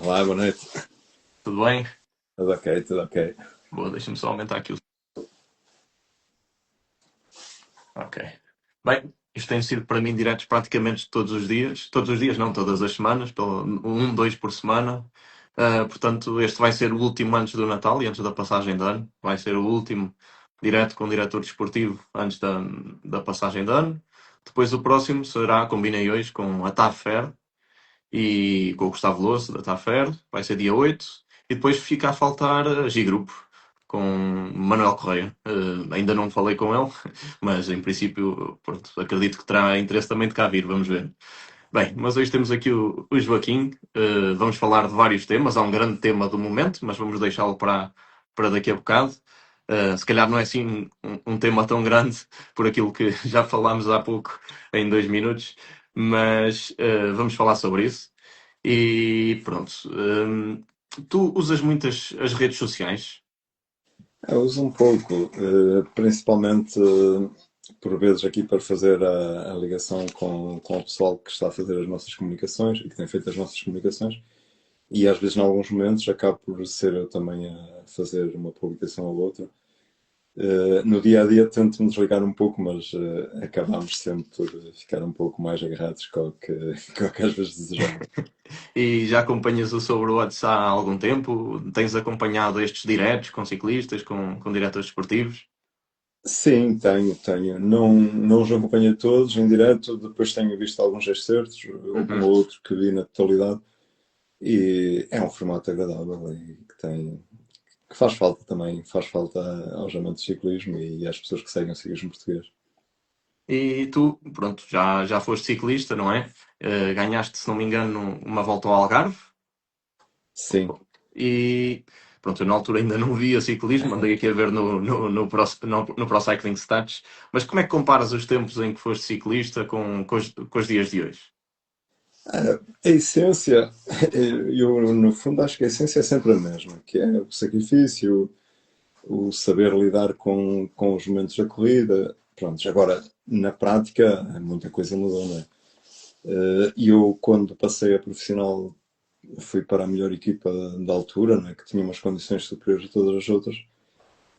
Olá, boa noite. Tudo bem? Tudo ok, tudo ok. Boa, deixa-me só aumentar aqui o. Ok. Bem, isto tem sido para mim diretos praticamente todos os dias. Todos os dias, não, todas as semanas, pelo um, dois por semana. Portanto, este vai ser o último antes do Natal e antes da passagem de ano. Vai ser o último direto com o diretor desportivo antes da passagem de ano. Depois o próximo será, combinei hoje, com a TAFER e com o Gustavo Louço da TAFER. Vai ser dia 8. E depois fica a faltar a G-Grupo com Manuel Correia. Ainda não falei com ele, mas em princípio, pronto, acredito que terá interesse também de cá vir, vamos ver. Bem, mas hoje temos aqui o Joaquim. Vamos falar de vários temas. Há um grande tema do momento, mas vamos deixá-lo para daqui a bocado. Se calhar não é assim um tema tão grande por aquilo que já falámos há pouco em 2 minutos, mas vamos falar sobre isso. E pronto. Tu usas muitas as redes sociais? Eu uso um pouco, principalmente por vezes aqui para fazer a ligação com o pessoal que está a fazer as nossas comunicações e que tem feito as nossas comunicações. E às vezes, em alguns momentos, acabo por ser eu também a fazer uma publicação ou outra. No dia a dia tento me desligar um pouco, mas acabamos sempre por ficar um pouco mais agarrados com o que às vezes desejamos. E já acompanhas o Sobre o WhatsApp há algum tempo? Tens acompanhado estes diretos com ciclistas, com diretores esportivos? Sim, tenho. Não os acompanhei todos em direto, depois tenho visto alguns excertos, um Uhum. ou outro que vi na totalidade, e é um formato agradável e que faz falta também, faz falta aos amantes de ciclismo e às pessoas que seguem o ciclismo português. E tu, pronto, já foste ciclista, não é? Ganhaste, se não me engano, uma volta ao Algarve. Sim. E pronto, eu na altura ainda não via ciclismo, andei aqui a ver no Pro Cycling Stats. Mas como é que comparas os tempos em que foste ciclista com os dias de hoje? A essência, eu no fundo acho que a essência é sempre a mesma, que é o sacrifício, o saber lidar com os momentos da corrida. Pronto, agora na prática muita coisa mudou, não é? E eu, quando passei a profissional, fui para a melhor equipa da altura, né, que tinha umas condições superiores a todas as outras.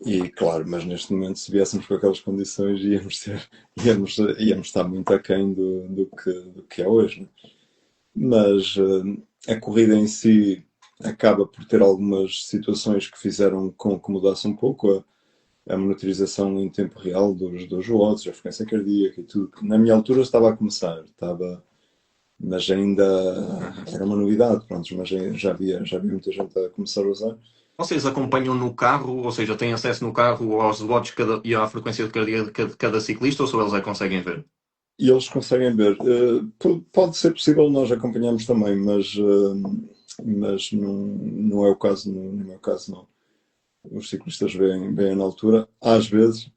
E claro, mas neste momento, se viéssemos com aquelas condições, íamos estar muito aquém do que é hoje. Né? Mas a corrida em si acaba por ter algumas situações que fizeram com que mudasse um pouco a monitorização em tempo real dos watts, a frequência cardíaca e tudo. Na minha altura estava a começar, mas ainda era uma novidade, pronto, mas já havia muita gente a começar a usar. Vocês acompanham no carro, ou seja, têm acesso no carro aos watts e à frequência cardíaca de cada ciclista, ou só eles é que conseguem ver? E eles conseguem ver. Pode ser possível nós acompanharmos também, mas não é o caso, no meu caso não. Os ciclistas veem na altura. Às vezes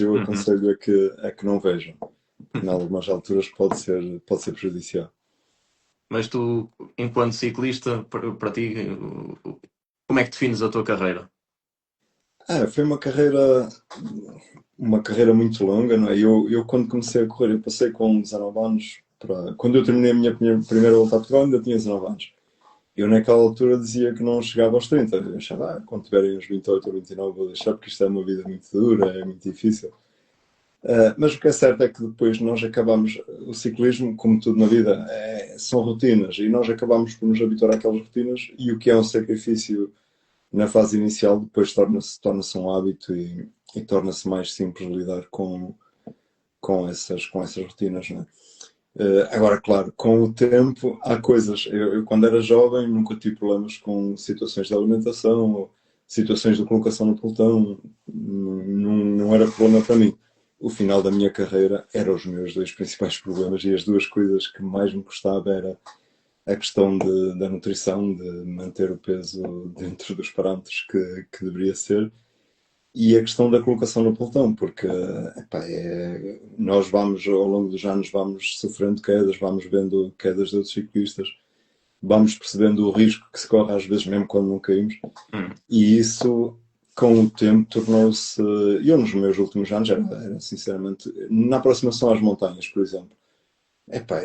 eu Uhum. aconselho a que não vejam, porque em algumas alturas pode ser prejudicial. Mas tu, enquanto ciclista, para ti, como é que defines a tua carreira? Foi uma carreira muito longa, não é? Eu quando comecei a correr, eu passei com 19 anos. Quando eu terminei a minha primeira volta a Portugal, ainda tinha 19 anos. Eu naquela altura dizia que não chegava aos 30. Eu achava, quando tiverem uns 28 ou 29 vou deixar, porque isto é uma vida muito dura, é muito difícil. Mas o que é certo é que depois nós acabamos, o ciclismo, como tudo na vida, são rotinas, e nós acabamos por nos habituar àquelas rotinas, e o que é um sacrifício na fase inicial, depois torna-se um hábito e torna-se mais simples lidar com essas rotinas, não é? Agora, claro, com o tempo há coisas. Eu, quando era jovem, nunca tive problemas com situações de alimentação ou situações de colocação no pelotão. Não era problema para mim. O final da minha carreira eram os meus dois principais problemas e as duas coisas que mais me custava era a questão da nutrição, de manter o peso dentro dos parâmetros que deveria ser e a questão da colocação no pelotão, porque epá, nós vamos, ao longo dos anos, vamos sofrendo quedas, vamos vendo quedas de outros ciclistas, vamos percebendo o risco que se corre às vezes, mesmo quando não caímos, Hum. e isso, com o tempo, tornou-se. Eu, nos meus últimos anos, era sinceramente, na aproximação às montanhas, por exemplo. epá,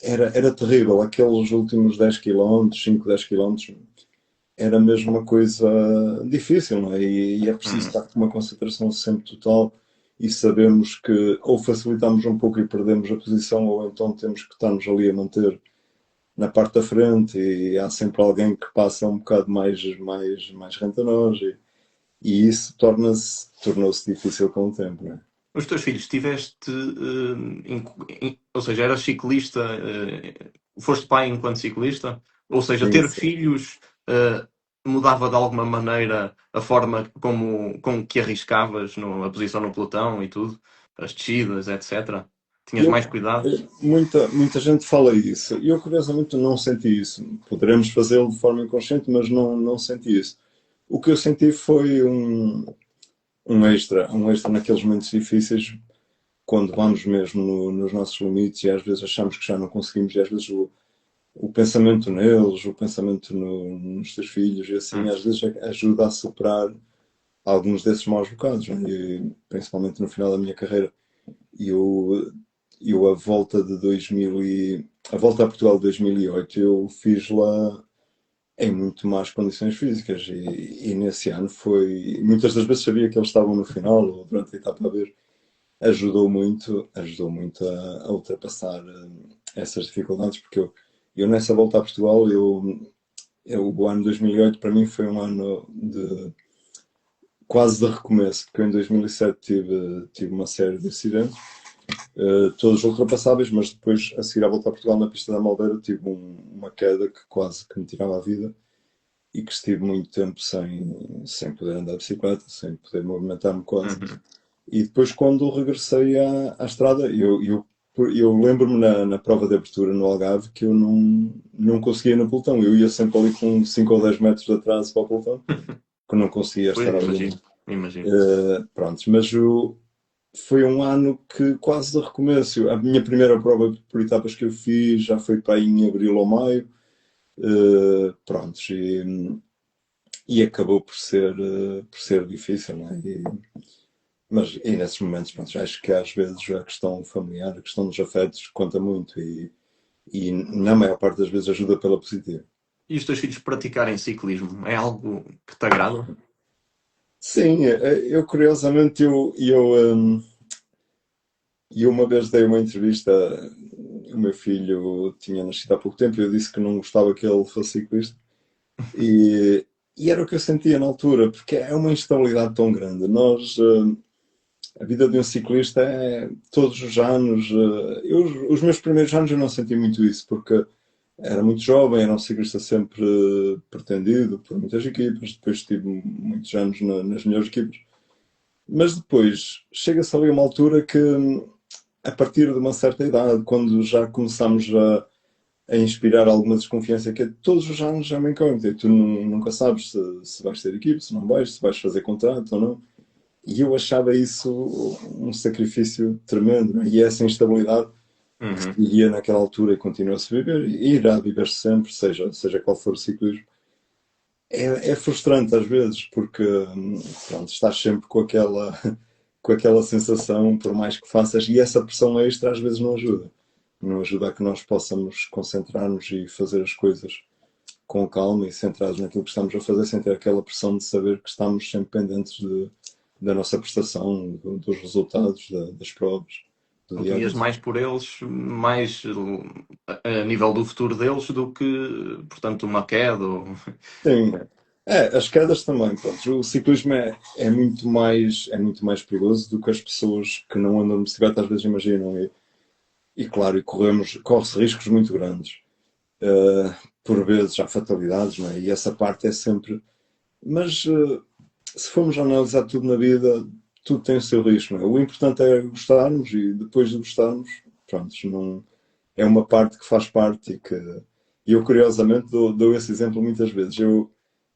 era terrível. Aqueles últimos 10 quilómetros, 5, 10 quilómetros, era mesmo uma coisa difícil, não é? E é preciso Uhum. estar com uma concentração sempre total e sabemos que ou facilitamos um pouco e perdemos a posição, ou então temos que estarmos ali a manter na parte da frente e há sempre alguém que passa um bocado mais rente a nós e isso tornou-se difícil com o tempo, não é? Os teus filhos, tiveste, ou seja, eras ciclista, foste pai enquanto ciclista? Ou seja, Sim, ter sim. filhos mudava de alguma maneira a forma como que arriscavas a posição no pelotão e tudo? As descidas, etc. Tinhas Eu, mais cuidados? muita gente fala isso. E eu, curiosamente, não senti isso. Poderemos fazê-lo de forma inconsciente, mas não senti isso. O que eu senti foi um extra naqueles momentos difíceis, quando vamos mesmo nos nossos limites e às vezes achamos que já não conseguimos, e às vezes o pensamento neles, o pensamento nos teus filhos, e assim, Hum. às vezes ajuda a superar alguns desses maus bocados, não é? E, principalmente no final da minha carreira. E eu a volta de 2000 a volta a Portugal de 2008 eu fiz lá em muito más condições físicas e nesse ano foi muitas das vezes sabia que eles estavam no final ou durante a etapa a ver ajudou muito a ultrapassar essas dificuldades porque eu nessa volta a Portugal o ano 2008 para mim foi um ano de quase de recomeço porque eu em 2007 tive uma série de acidentes todos ultrapassáveis, mas depois, a seguir à volta a Portugal na pista da Malveira, tive uma queda que quase que me tirava a vida e que estive muito tempo sem poder andar de bicicleta, sem poder movimentar-me quase. Uhum. E depois, quando regressei à estrada, eu lembro-me na prova de abertura no Algarve que eu não conseguia ir no pelotão. Eu ia sempre ali com 5 ou 10 metros de atraso para o pelotão, que não conseguia Pois, estar imagino, ali. imagino. Prontos, mas foi um ano que quase de recomeço. A minha primeira prova por etapas que eu fiz já foi para aí em abril ou maio. Prontos, e acabou por ser difícil, não é? Mas e nesses momentos, pronto, acho que às vezes a questão familiar, a questão dos afetos conta muito e na maior parte das vezes ajuda pela positiva. E os teus filhos praticarem ciclismo? É algo que te agrada? Sim, eu curiosamente eu uma vez dei uma entrevista, o meu filho tinha nascido há pouco tempo e eu disse que não gostava que ele fosse ciclista. E, e era o que eu sentia na altura, porque é uma instabilidade tão grande. A vida de um ciclista é todos os anos. Os meus primeiros anos eu não senti muito isso, porque era muito jovem, era um ciclista sempre pretendido por muitas equipas. Depois tive muitos anos nas melhores equipas. Mas depois chega-se ali a uma altura que, a partir de uma certa idade, quando já começamos a inspirar alguma desconfiança que é todos os anos é uma incógnita e tu nunca sabes se vais ter equipe, se vais fazer contrato ou não. E eu achava isso um sacrifício tremendo, não é? E essa instabilidade que se Uhum. vivia naquela altura e continua-se a viver e irá viver sempre, seja qual for o ciclismo. É frustrante às vezes porque pronto, estás sempre com aquela sensação, por mais que faças, e essa pressão extra às vezes não ajuda. Não ajuda a que nós possamos concentrar-nos e fazer as coisas com calma e centrados naquilo que estamos a fazer, sem ter aquela pressão de saber que estamos sempre pendentes da nossa prestação, dos resultados, das provas, do Então dia a tinhas dia. mais por eles, mais a nível do futuro deles do que, portanto, uma queda ou... Sim, as quedas também, pronto. O ciclismo é muito mais perigoso do que as pessoas que não andam de bicicleta às vezes imaginam. E claro, corre-se riscos muito grandes. Uh, por vezes há fatalidades, não é? E essa parte é sempre. Mas se formos analisar tudo na vida, tudo tem o seu risco, não é? O importante é gostarmos e depois de gostarmos, pronto, não, é uma parte que faz parte e eu curiosamente dou esse exemplo muitas vezes. Eu,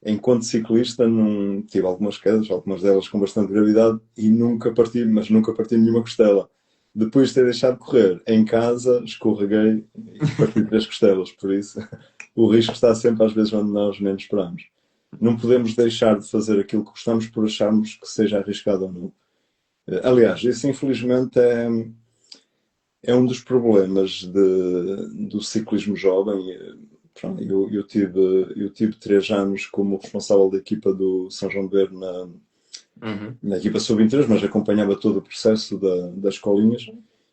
enquanto ciclista, não tive algumas quedas, algumas delas com bastante gravidade e mas nunca parti nenhuma costela. Depois de ter deixado de correr em casa, escorreguei e parti três costelas, por isso o risco está sempre às vezes onde nós menos esperamos. Não podemos deixar de fazer aquilo que gostamos por acharmos que seja arriscado ou não. Aliás, isso infelizmente é um dos problemas do ciclismo jovem. Pronto, eu tive 3 anos como responsável da equipa do São João de Ver Uhum. na equipa sub-23, mas acompanhava todo o processo das escolinhas.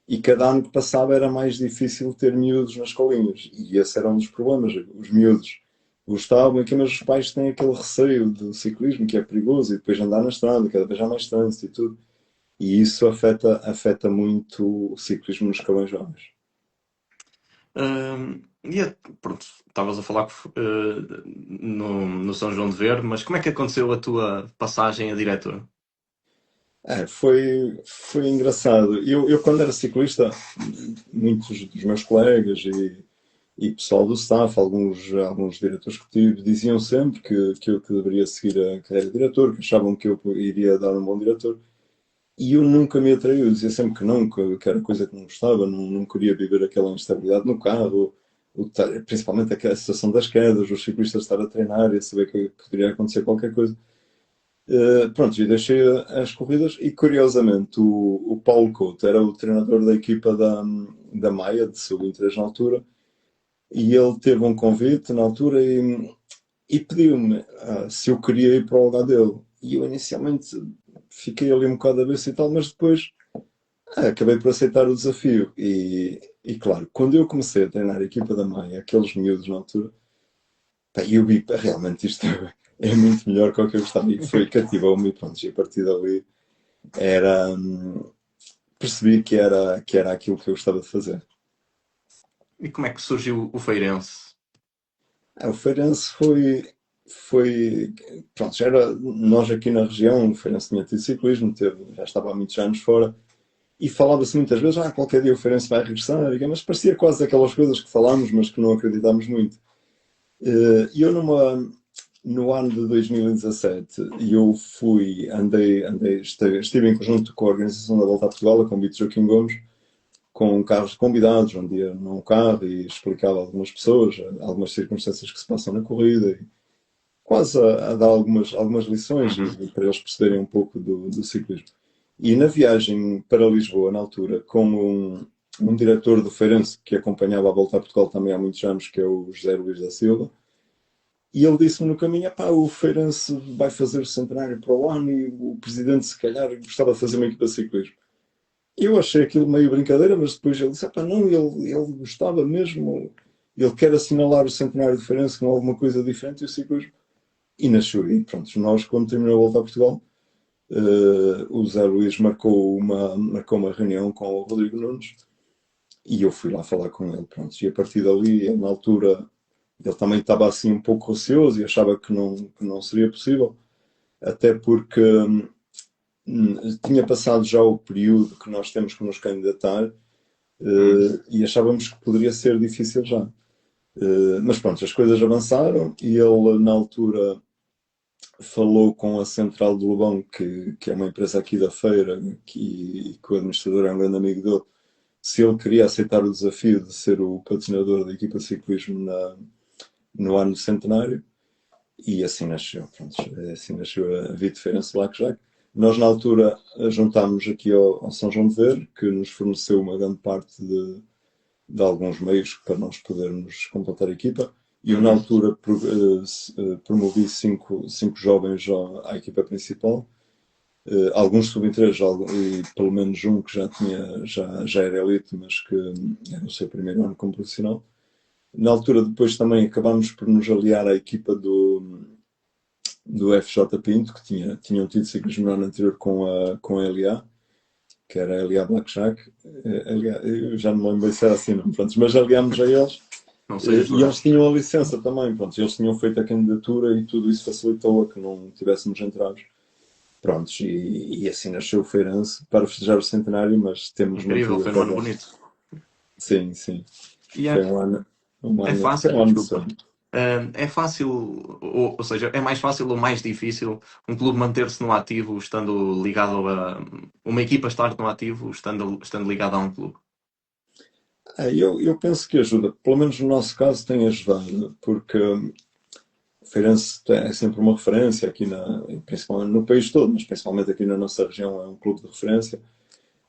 E cada ano que passava era mais difícil ter miúdos nas escolinhas. E esse era um dos problemas. Os miúdos gostavam, aqui, mas os pais têm aquele receio do ciclismo, que é perigoso, e depois andar na estrada, cada vez há mais trânsito e tudo. E isso afeta muito o ciclismo nos escalões jovens. Pronto, estavas a falar no São João de Ver, mas como é que aconteceu a tua passagem a diretor? Foi engraçado. Eu, quando era ciclista, muitos dos meus colegas e pessoal do staff, alguns diretores que tive, diziam sempre que eu deveria seguir a carreira de diretor, que achavam que eu iria dar um bom diretor. E eu nunca me atraiu, eu dizia sempre que não, que era coisa que não gostava, não queria viver aquela instabilidade no carro, principalmente aquela situação das quedas, os ciclistas estar a treinar e a saber que poderia acontecer qualquer coisa. Pronto, e deixei as corridas e curiosamente o Paulo Couto era o treinador da equipa da Maia, de sub-23 na altura, e ele teve um convite na altura e pediu-me se eu queria ir para o lugar dele. E eu inicialmente fiquei ali um bocado a ver se e tal, mas depois acabei por aceitar o desafio. E claro, quando eu comecei a treinar a equipa da Maia, aqueles miúdos na altura, pá, eu vi, pá, realmente isto é muito melhor que o que eu gostava. E foi cativou-me e pronto, e a partir dali era, percebi que era aquilo que eu gostava de fazer. E como é que surgiu o Feirense? O Feirense foi, pronto, já era, nós aqui na região, o Feirense tinha tido ciclismo, já estava há muitos anos fora, e falava-se muitas vezes, qualquer dia o Feirense vai regressar, mas parecia quase aquelas coisas que falámos, mas que não acreditámos muito. E eu no ano de 2017, eu estive em conjunto com a organização da Volta a Portugal, a convite de Joaquim Gomes, com carros de convidados, onde ia num carro e explicava a algumas pessoas, algumas circunstâncias que se passam na corrida, e quase a dar algumas lições Uhum. e para eles perceberem um pouco do ciclismo. E na viagem para Lisboa, na altura, com um diretor do Feirense que acompanhava a Volta a Portugal também há muitos anos, que é o José Luís da Silva, e ele disse-me no caminho: o Feirense vai fazer o centenário para o ano e o presidente, se calhar, gostava de fazer uma equipa de ciclismo. Eu achei aquilo meio brincadeira, mas depois ele disse: não, ele gostava mesmo, ele quer assinalar o centenário de Feirense com alguma coisa diferente e o ciclismo. E nasceu. E pronto, nós, quando terminou a volta a Portugal, o Zé Luís marcou uma reunião com o Rodrigo Nunes e eu fui lá falar com ele. Pronto. E a partir dali, na altura, ele também estava assim um pouco receoso e achava que não seria possível, até porque tinha passado já o período que nós temos que nos candidatar, Hum. e achávamos que poderia ser difícil já. Mas pronto, as coisas avançaram e ele, na altura, falou com a Central do Lobão, que é uma empresa aqui da feira, que o administrador é um grande amigo dele, se ele queria aceitar o desafio de ser o patrocinador da equipa de ciclismo no ano centenário. E assim nasceu, pronto, assim nasceu a Vite Feirense Blackjack. Nós, na altura, juntámos aqui ao São João de Ver, que nos forneceu uma grande parte de alguns meios para nós podermos completar a equipa. E eu, na Uhum. altura, promovi cinco jovens à equipa principal. Alguns sub-23 e pelo menos um que já era elite, mas que era o seu primeiro ano como profissional. Na altura, depois também acabámos por nos aliar à equipa do FJ Pinto, que tinham tido ciclismo no ano anterior com a LA, que era a LA Blackjack. LA, eu já não me lembro se era assim, não, pronto, mas aliámos a eles. Não sei E ajudar. eles tinham a licença também, pronto, eles tinham feito a candidatura e tudo isso facilitou a que não tivéssemos entrados. Prontos, e assim nasceu o Feirense para festejar o centenário, mas temos Incrível, mantido foi até um ano agora. bonito. Sim, sim. E Foi foi fácil, um ano de desculpa. sonho. É fácil, ou seja, é mais fácil ou mais difícil um clube manter-se no ativo estando ligado a uma equipa estar no ativo estando ligada a um clube? Eu penso que ajuda, pelo menos no nosso caso tem ajudado, porque o Feirense é sempre uma referência aqui, principalmente no país todo, mas principalmente aqui na nossa região é um clube de referência.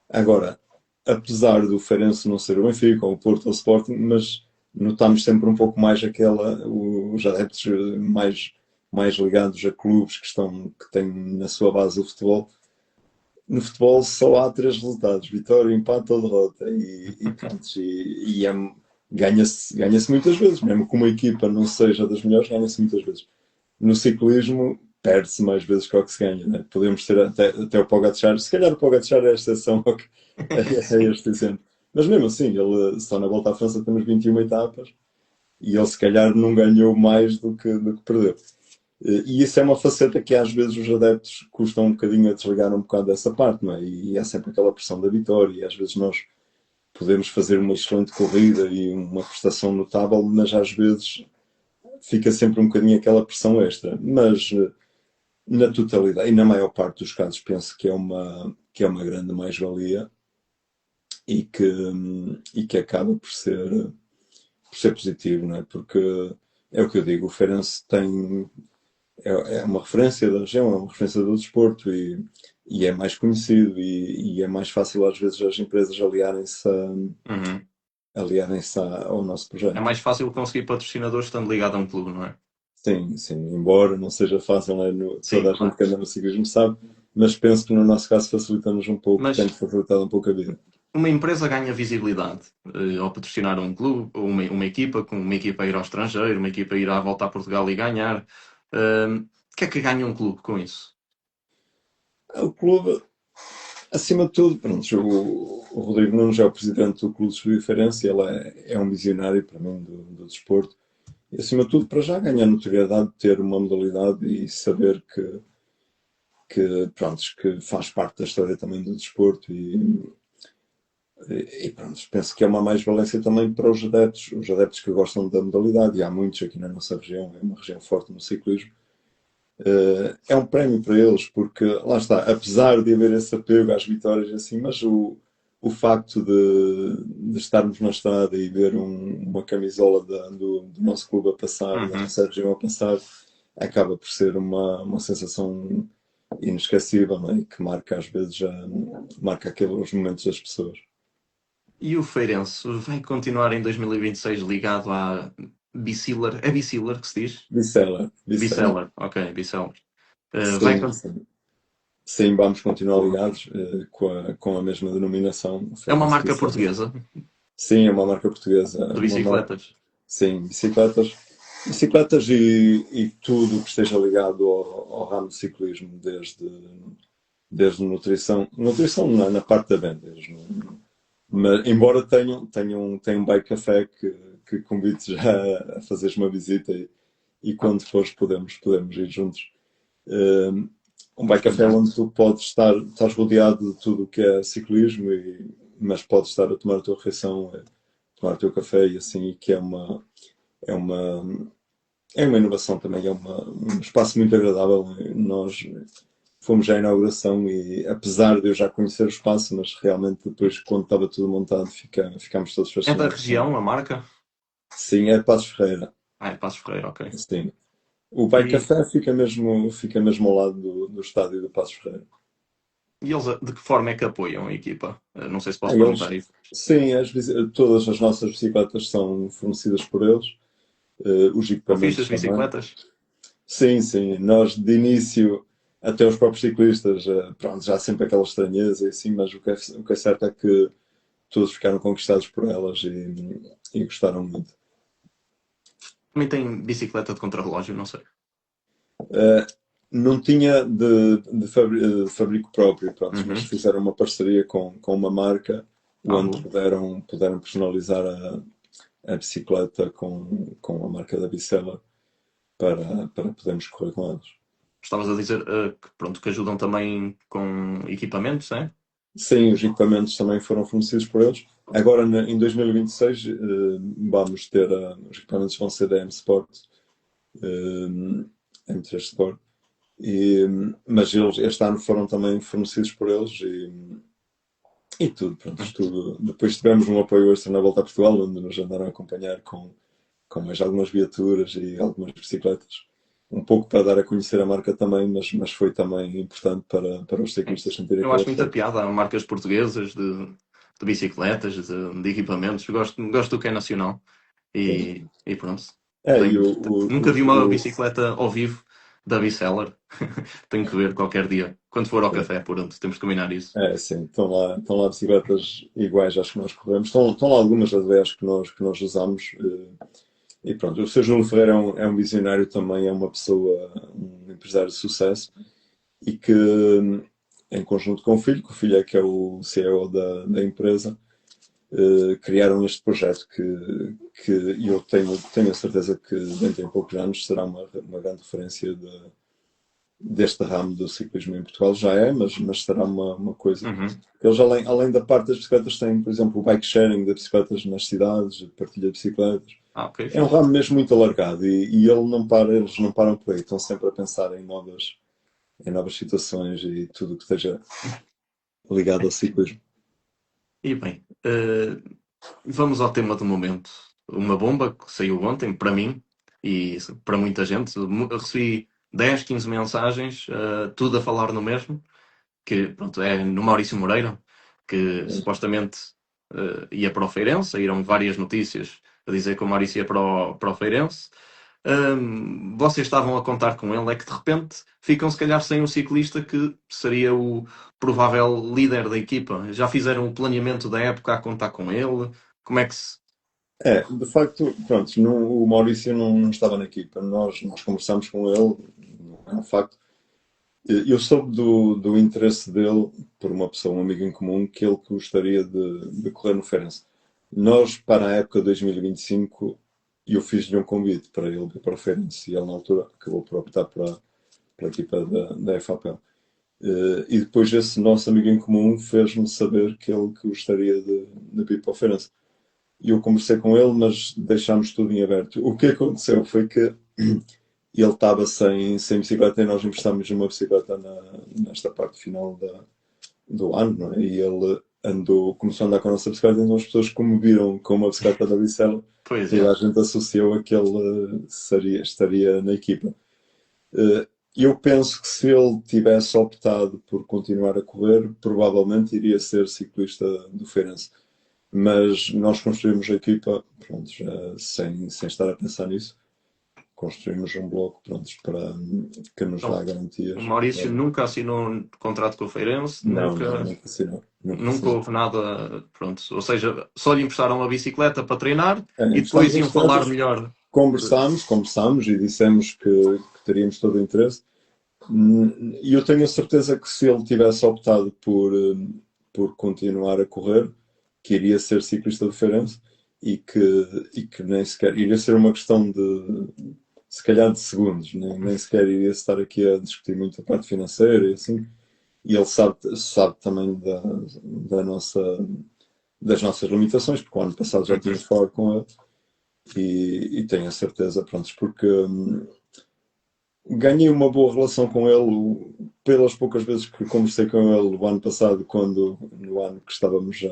Agora, apesar do Feirense não ser o Benfica, ou o Porto, ou o Sporting, mas notamos sempre um pouco mais os adeptos mais ligados a clubes que têm na sua base o futebol. No futebol só há três resultados: vitória, empate ou derrota. E pronto, ganha-se muitas vezes, mesmo que uma equipa não seja das melhores, ganha-se muitas vezes. No ciclismo, perde-se mais vezes que o que se ganha. Né? Podemos ter até o Pogacar, se calhar o Pogacar é a exceção a Sim. este exemplo. Mas mesmo assim, ele só na Volta à França temos 21 etapas e ele se calhar não ganhou mais do que perdeu. E isso é uma faceta que às vezes os adeptos custam um bocadinho a desligar um bocado dessa parte, não é? E é sempre aquela pressão da vitória, e às vezes nós podemos fazer uma excelente corrida e uma prestação notável, mas às vezes fica sempre um bocadinho aquela pressão extra. Mas na totalidade, e na maior parte dos casos, penso que é uma grande mais-valia e que acaba por ser positivo, não é? Porque é o que eu digo, o Feirense é uma referência da região, é uma referência do desporto e é mais conhecido e é mais fácil às vezes as empresas Uhum. aliarem-se ao nosso É projeto. mais fácil conseguir patrocinadores estando ligado a um clube, não é? Sim, sim, embora não seja fácil, né? Sim, Toda a gente claro. que anda no ciclismo sabe, mas penso que no nosso caso facilita-nos um pouco, tem Mas facilitado um pouco a vida. uma empresa ganha visibilidade ao patrocinar um clube, ou uma equipa, com uma equipa a ir ao estrangeiro, uma equipa a ir à volta a Portugal e ganhar. O que é que ganha um clube com isso? O clube, acima de tudo, pronto, o Rodrigo Nunes é o presidente do Clube de Subdiferença, ele é um visionário para mim do desporto. E acima de tudo, para já ganhar notoriedade, ter uma modalidade e saber que faz parte da história também do desporto e pronto, penso que é uma mais-valência também para os adeptos que gostam da modalidade, e há muitos aqui na nossa região, é uma região forte no ciclismo. É um prémio para eles, porque lá está, apesar de haver esse apego às vitórias assim, mas o facto de estarmos na estrada e ver uma camisola do nosso clube a passar, da Uhum. nossa região a passar, acaba por ser uma sensação inesquecível, não é? E que marca às vezes marca aqueles momentos das pessoas. E o Feirense vai continuar em 2026 ligado à Biciller? É Biciller que se diz? Biceller, Biceller. Biseller, ok, Biseller. Vai, Sim, sim. Sim, vamos continuar ligados com a mesma denominação, o é uma Feirense marca Biceller. portuguesa Sim, é uma marca portuguesa, de uma marca, bicicletas. sim, bicicletas e tudo que esteja ligado ao ramo de ciclismo, desde nutrição na parte da vendas, mas embora tenham um bike café que convido já a fazeres uma visita e Ah, quando fores podemos ir juntos. Um, um vou bike café experimentar. onde tu estás rodeado de tudo o que é ciclismo, mas podes estar a tomar a tua refeição, a tomar o teu café e assim, e que é uma, é uma inovação também, um espaço muito agradável. Nós fomos à inauguração e apesar de eu já conhecer o espaço, mas realmente depois quando estava tudo montado ficámos todos É da fascinados. região a marca? Sim, é Passos Ferreira. Ah, é Passos Ferreira, ok. Sim. O Bike E, Café fica mesmo ao lado do estádio do Passos Ferreira. e eles de que forma é que apoiam a equipa? Não sei se posso Eles, perguntar isso. sim, todas as nossas bicicletas são fornecidas por eles, os São fixas equipamentos também. bicicletas? Sim, sim, nós de início, até os próprios ciclistas, pronto, já há sempre aquela estranheza e assim, mas o que é certo é que todos ficaram conquistados por elas e gostaram muito. Também tem bicicleta de contrarrelógio, não sei. Uh, não tinha de fabrico próprio, pronto, mas Uhum. fizeram uma parceria com uma marca Ah, onde boa. puderam personalizar a bicicleta com a marca da Bicela para podermos correr com eles. Estavas a dizer que, pronto, que ajudam também com equipamentos, é? Sim, os equipamentos também foram fornecidos por eles. Agora, em 2026, vamos ter os equipamentos vão ser da M Sport, M3 Sport, mas eles este ano foram também fornecidos por eles e tudo, pronto, tudo. Depois tivemos um apoio extra na Volta a Portugal, onde nos andaram a acompanhar com mais algumas viaturas e algumas bicicletas. Um pouco para dar a conhecer a marca também, mas foi também importante para os Sim. ciclistas sentirem Eu aquele acho muita apoio. piada. Há marcas portuguesas de bicicletas, de equipamentos. Gosto do que é nacional. Pois. E pronto. E Nunca vi uma bicicleta ao vivo da Biseller. Tenho que ver qualquer dia. Quando for ao café, pronto, temos que combinar isso. sim, estão lá bicicletas iguais às que nós corremos. Estão lá algumas das ideias que nós usamos. E pronto, o Sr. Júlio Ferreira é um visionário também, é uma pessoa, um empresário de sucesso e que, em conjunto com o filho, que o filho é que é o CEO da empresa, criaram este projeto que eu tenho a certeza que dentro de poucos anos será uma grande referência deste ramo do ciclismo em Portugal. Já é, mas será uma coisa. Uhum. Eles, além da parte das bicicletas, têm, por exemplo, o bike sharing de bicicletas nas cidades, a partilha de bicicletas. Ok, É um fixe. ramo mesmo muito alargado e eles não param por aí, estão sempre a pensar em novas situações e tudo o que esteja ligado ao ciclismo. E bem, vamos ao tema do momento. Uma bomba que saiu ontem, para mim e para muita gente. Recebi 10, 15 mensagens, tudo a falar no mesmo, que pronto, é no Maurício Moreira, que supostamente ia para o Feirense, saíram várias notícias a dizer que o Maurício ia para o Feirense. Vocês estavam a contar com ele, é que de repente ficam se calhar sem um ciclista que seria o provável líder da equipa. Já fizeram o planeamento da época a contar com ele? Como é que se. De facto, pronto, o Maurício não estava na equipa, nós conversámos com ele, é um facto. Eu soube do interesse dele por uma pessoa, um amigo em comum, que ele gostaria de correr no Feirense. Nós, para a época de 2025, eu fiz-lhe um convite para ele vir para o Feirense e ele, na altura, acabou por optar pela equipa da FAPL. E depois esse nosso amigo em comum fez-me saber que ele que gostaria de vir para o Feirense. E eu conversei com ele, mas deixámos tudo em aberto. O que aconteceu foi que ele estava sem bicicleta e nós emprestámos uma bicicleta nesta parte final do ano, não é? E ele começou a andar com a nossa bicicleta, então as pessoas, como viram com uma bicicleta da Bicela, Pois toda é. a gente associou a que ele estaria na equipa. Eu penso que se ele tivesse optado por continuar a correr, provavelmente iria ser ciclista do Feirense. Mas nós construímos a equipa, pronto, já sem estar a pensar nisso, construímos um bloco, prontos, para que nos dá Então, o garantias. Maurício nunca assinou um contrato com o Feirense, Não, nunca, nunca assinou. Nunca nunca assinou. houve nada. Pronto. Ou seja, só lhe emprestaram a bicicleta para treinar e Emprestámos depois as iam falar bicicletas, melhor. conversámos e dissemos que teríamos todo o interesse. E eu tenho a certeza que se ele tivesse optado por continuar a correr, que iria ser ciclista de Feirense e que nem sequer iria ser uma questão de se calhar de segundos, nem sequer iria estar aqui a discutir muito a parte financeira e assim. E ele sabe também das nossas limitações, porque o ano passado já Uhum. tínhamos falado com ele e tenho a certeza, pronto, porque ganhei uma boa relação com ele pelas poucas vezes que conversei com ele o ano passado, no ano que estávamos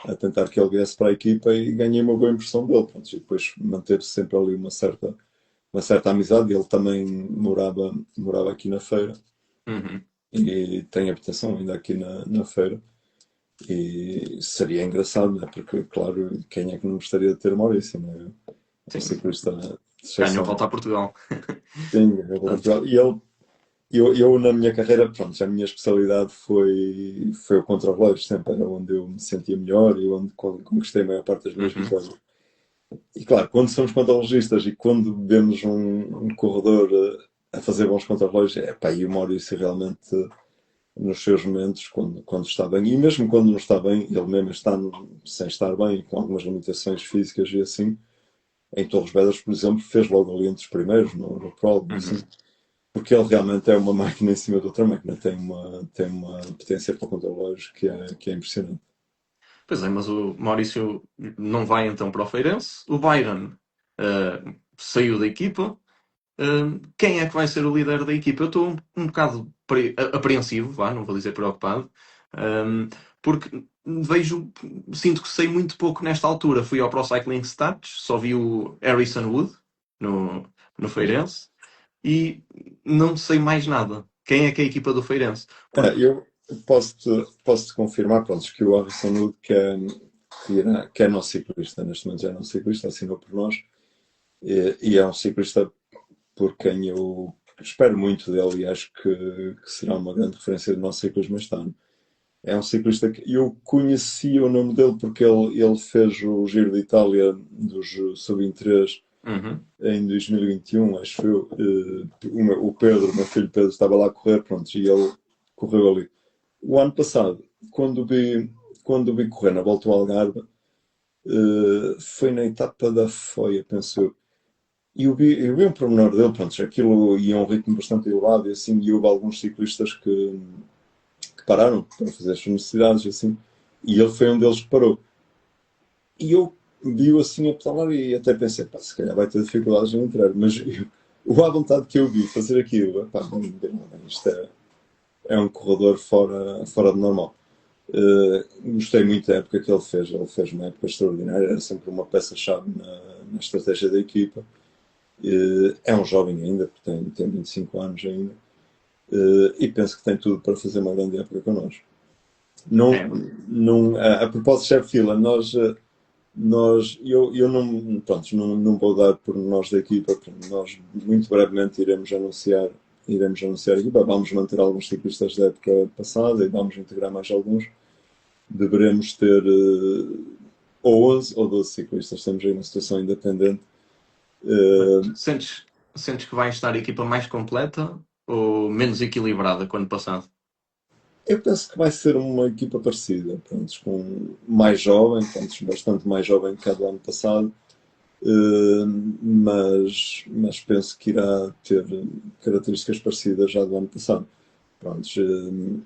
a tentar que ele viesse para a equipa e ganhei uma boa impressão dele. Pronto, e depois manteve-se sempre ali uma certa amizade. Ele também morava aqui na feira Uhum. e tem habitação ainda aqui na feira. E seria engraçado, né? Porque, claro, quem é que não gostaria de ter Maurício, né? É um Sim, ciclista de ganhou a exceção. volta a Portugal. Sim, é Portugal. E eu, na minha carreira, pronto, a minha especialidade foi o contrarrelógio, sempre era onde eu me sentia melhor e onde conquistei a maior parte das minhas Uhum. vitórias. E claro, quando somos contrarrelogistas e quando vemos um corredor a fazer bons contrarrelógios, é pá, e o Maurício realmente nos seus momentos, quando está bem, e mesmo quando não está bem, ele mesmo está sem estar bem, com algumas limitações físicas e assim, em Torres Vedras, por exemplo, fez logo ali entre os primeiros, no prólogo, assim, Uhum. porque ele realmente é uma máquina em cima de outra máquina, tem uma potência para o contrarrelógio que é impressionante. Pois é, mas o Maurício não vai então para o Feirense. O Byron saiu da equipa. Quem é que vai ser o líder da equipa? Eu estou um bocado apreensivo, vá, não vou dizer preocupado, um, porque sinto que sei muito pouco nesta altura. Fui ao Pro Cycling Stats, só vi o Harrison Wood no, no Feirense e não sei mais nada. Quem é que é a equipa do Feirense? Ah, Porque. posso-te confirmar, pronto, que o Harrison Wood, que é nosso ciclista, neste momento já é nosso ciclista, assinou por nós, e é um ciclista por quem eu espero muito dele e acho que será uma grande referência do nosso ciclismo este ano. É um ciclista que eu conhecia o nome dele porque ele fez o Giro de Itália dos Sub-23 Uhum. em 2021, acho eu. O Pedro, o meu filho Pedro, estava lá a correr, pronto, e ele correu ali. O ano passado, quando o vi correr na Volta ao Algarve, foi na etapa da Foia, penso eu. E eu vi um pormenor dele, pronto, aquilo ia a um ritmo bastante elevado e assim, e houve alguns ciclistas que pararam para fazer as suas necessidades, assim, e ele foi um deles que parou. E eu vi-o assim a pedalar e até pensei, pá, se calhar vai ter dificuldades em entrar, mas o à vontade que eu vi fazer aquilo, pá, isto é um corredor fora do normal. Gostei muito da época que ele fez uma época extraordinária, era sempre uma peça-chave na estratégia da equipa. É um jovem ainda, porque tem 25 anos ainda, e penso que tem tudo para fazer uma grande época connosco. Não, É, não, a propósito de Shep Fila, eu não, pronto, não vou dar por nós da equipa, porque nós muito brevemente iremos anunciar a equipa, vamos manter alguns ciclistas da época passada e vamos integrar mais alguns. Deveremos ter ou 11 ou 12 ciclistas, estamos aí numa situação independente. Uh, sentes que vai estar a equipa mais completa ou menos equilibrada que o ano passado? eu penso que vai ser uma equipa parecida, pronto, com mais jovem, pronto, bastante mais jovem que a do ano passado, mas penso que irá ter características parecidas já do ano passado. Prontos, e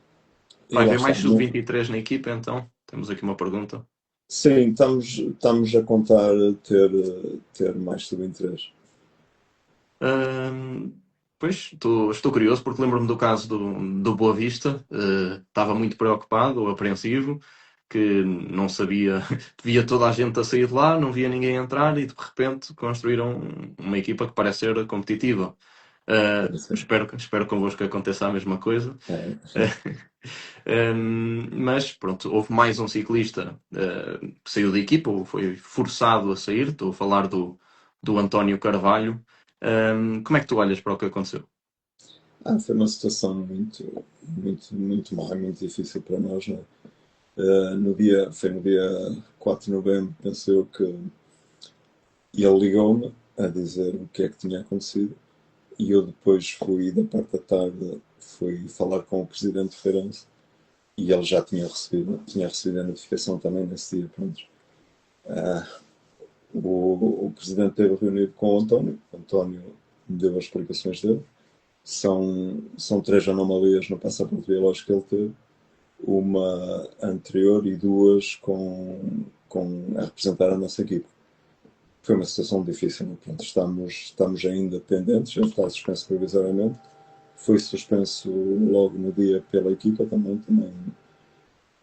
Vai lá haver está. mais sub-23 na equipa, então? Temos aqui uma pergunta. Sim, estamos a contar ter mais sub-23. Ahm, Pois, estou curioso porque lembro-me do caso do Boa Vista. Estava muito preocupado ou apreensivo, que não sabia, via toda a gente a sair de lá, não via ninguém entrar e de repente construíram uma equipa que parece ser competitiva. Espero convosco que aconteça a mesma coisa. É, Mas pronto, houve mais um ciclista que saiu da equipa, ou foi forçado a sair. Estou a falar do António Carvalho. Como é que tu olhas para o que aconteceu? foi uma situação muito, muito, muito má, muito difícil para nós, né? Foi no dia 4 de novembro, penso eu que ele ligou-me a dizer o que é que tinha acontecido e eu depois fui, da parte da tarde, fui falar com o presidente de Feirense e ele já tinha recebido a notificação também nesse dia, pronto. O presidente esteve reunido com o António deu as explicações dele. São três anomalias no passaporte biológico que ele teve, uma anterior e duas com a representar a nossa equipe. Foi uma situação difícil, né? Pronto, estamos ainda pendentes, ele está suspenso provisoriamente, foi suspenso logo no dia pela equipa também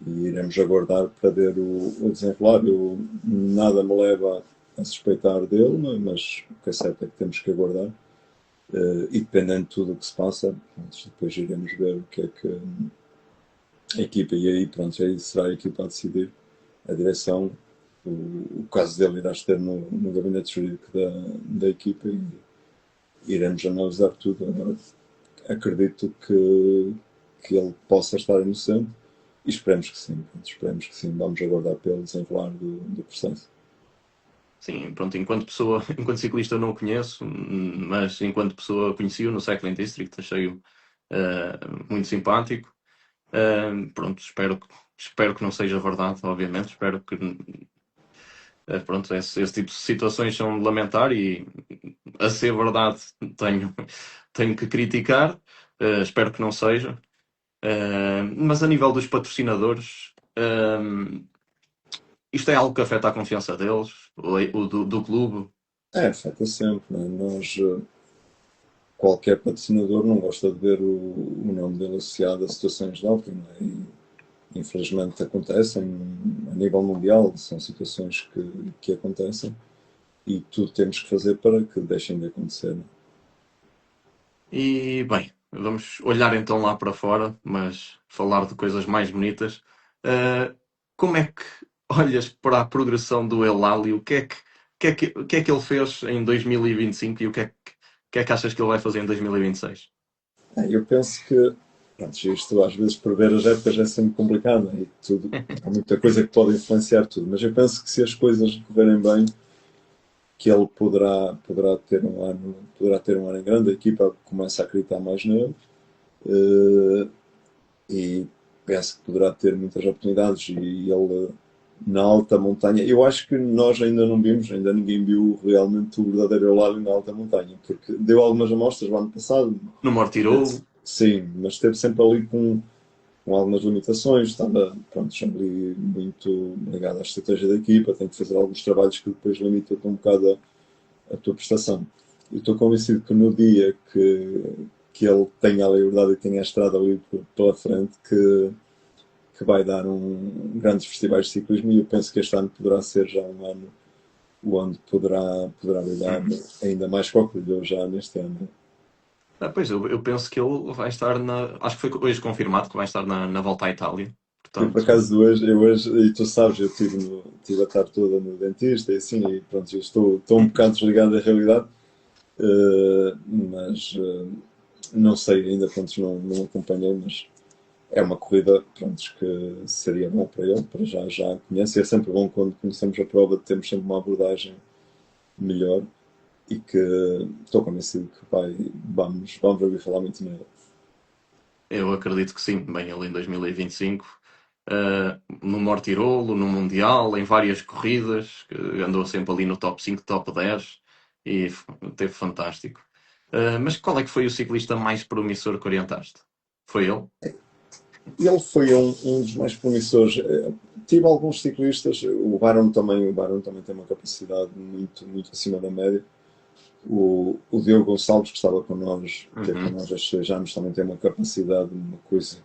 e iremos aguardar para ver o desenrolar. Nada me leva a suspeitar dele, mas o que é certo é que temos que aguardar. E dependendo de tudo o que se passa, depois iremos ver o que é que a equipa, e aí pronto, aí será a equipa a decidir, a direção. O caso dele irá estar no gabinete jurídico da equipa e iremos analisar tudo. Agora, acredito que ele possa estar inocente e esperemos que sim. Esperemos que sim. Vamos aguardar pelo desenrolar do processo. Sim, pronto, enquanto pessoa, enquanto ciclista eu não o conheço, mas enquanto pessoa conheci-o no Cycling District, achei-o muito simpático. Pronto, espero que não seja verdade, obviamente. Espero que pronto, esse tipo de situações são de lamentar e a ser verdade tenho que criticar. Espero que não seja. Mas a nível dos patrocinadores, isto é algo que afeta a confiança deles, o do clube. Afeta sempre, não é? Qualquer patrocinador não gosta de ver o nome dele associado a situações de doping, não é? E, infelizmente acontecem a nível mundial, são situações que acontecem e tudo temos que fazer para que deixem de acontecer. E, bem, Vamos olhar então lá para fora, mas falar de coisas mais bonitas. Uh, Como é que olhas para a progressão do El Ali? O que é que ele fez em 2025 e o que é que achas que ele vai fazer em 2026? Eu penso que, pronto, isto às vezes prever as épocas é sempre complicado, né? E tudo, há muita coisa que pode influenciar tudo, mas eu penso que se as coisas correrem bem, que ele poderá ter um ano em grande, a equipa começa a acreditar mais nele, eh, e penso que poderá ter muitas oportunidades e ele na alta montanha. Eu acho que nós ainda não vimos, ainda ninguém viu realmente o verdadeiro Eulálio na alta montanha, porque deu algumas amostras no ano passado, No Mortirolo? sim, mas esteve sempre ali com algumas limitações, estava pronto, ali muito ligado à estratégia da equipa, tem que fazer alguns trabalhos que depois limitam-te um bocado a tua prestação. Eu estou convencido que no dia que ele tenha a liberdade e tenha a estrada ali pela frente, que vai dar grandes festivais de ciclismo, e eu penso que este ano poderá ser já um ano onde poderá brilhar Uhum. ainda mais que o que brilhou já neste ano. Pois, eu penso que ele vai estar na. Acho que foi hoje confirmado que vai estar na volta à Itália. Eu, por Portanto, acaso, hoje, e tu sabes, eu tive a tarde toda no dentista e assim, e pronto, eu estou um bocado desligado da realidade, mas não sei ainda, pronto, não acompanhei, mas é uma corrida, pronto, que seria bom para ele, para já conhece, é sempre bom quando conhecemos a prova, temos sempre uma abordagem melhor, e que estou convencido que vamos ouvir falar muito nele. eu acredito que sim. Bem, ele em 2025, no Mortirolo, no Mundial, em várias corridas, que andou sempre ali no top 5, top 10 e teve fantástico. Mas qual é que foi o ciclista mais promissor que orientaste? Foi ele? Ele foi um dos mais promissores. Tive alguns ciclistas, o Barão também tem uma capacidade muito acima da média. O Diogo Gonçalves, que esteve Uhum. connosco estes 6 anos, também tem uma capacidade, uma coisa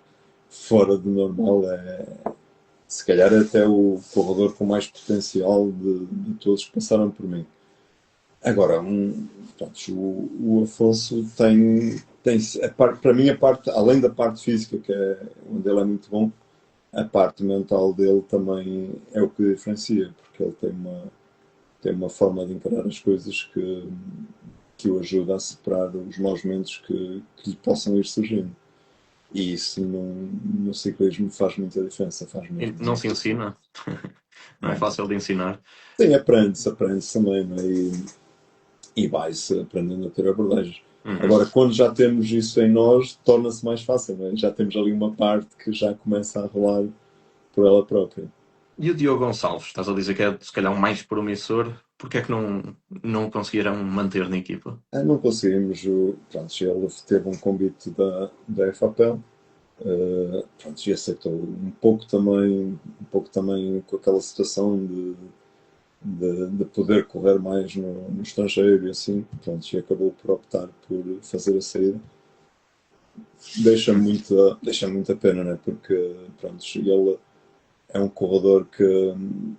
fora do normal. Se calhar é até o corredor com mais potencial de todos que passaram por mim. Agora, pronto, o Afonso tem para mim, além da parte física, que é onde ele é muito bom, a parte mental dele também é o que diferencia, porque ele tem uma forma de encarar as coisas que o ajuda a superar os maus momentos que lhe possam ir surgindo. E isso no ciclismo faz muita diferença, faz E mesmo não se muito. ensina? Não é Não. fácil de ensinar. Sim, aprende-se também, não é? E vai-se aprendendo a ter abordagens. Uhum. Agora, quando já temos isso em nós, torna-se mais fácil, não é? Já temos ali uma parte que já começa a rolar por ela própria. E o Diogo Gonçalves, estás a dizer que é se calhar o mais promissor, porque é que não o conseguiram manter na equipa? Não conseguimos, pronto, ele teve um convite da FAPEL, pronto, e aceitou um pouco também com aquela situação de poder correr mais no estrangeiro e assim, pronto, e acabou por optar por fazer a saída. Deixa muita pena, né? Porque pronto, ele é um corredor que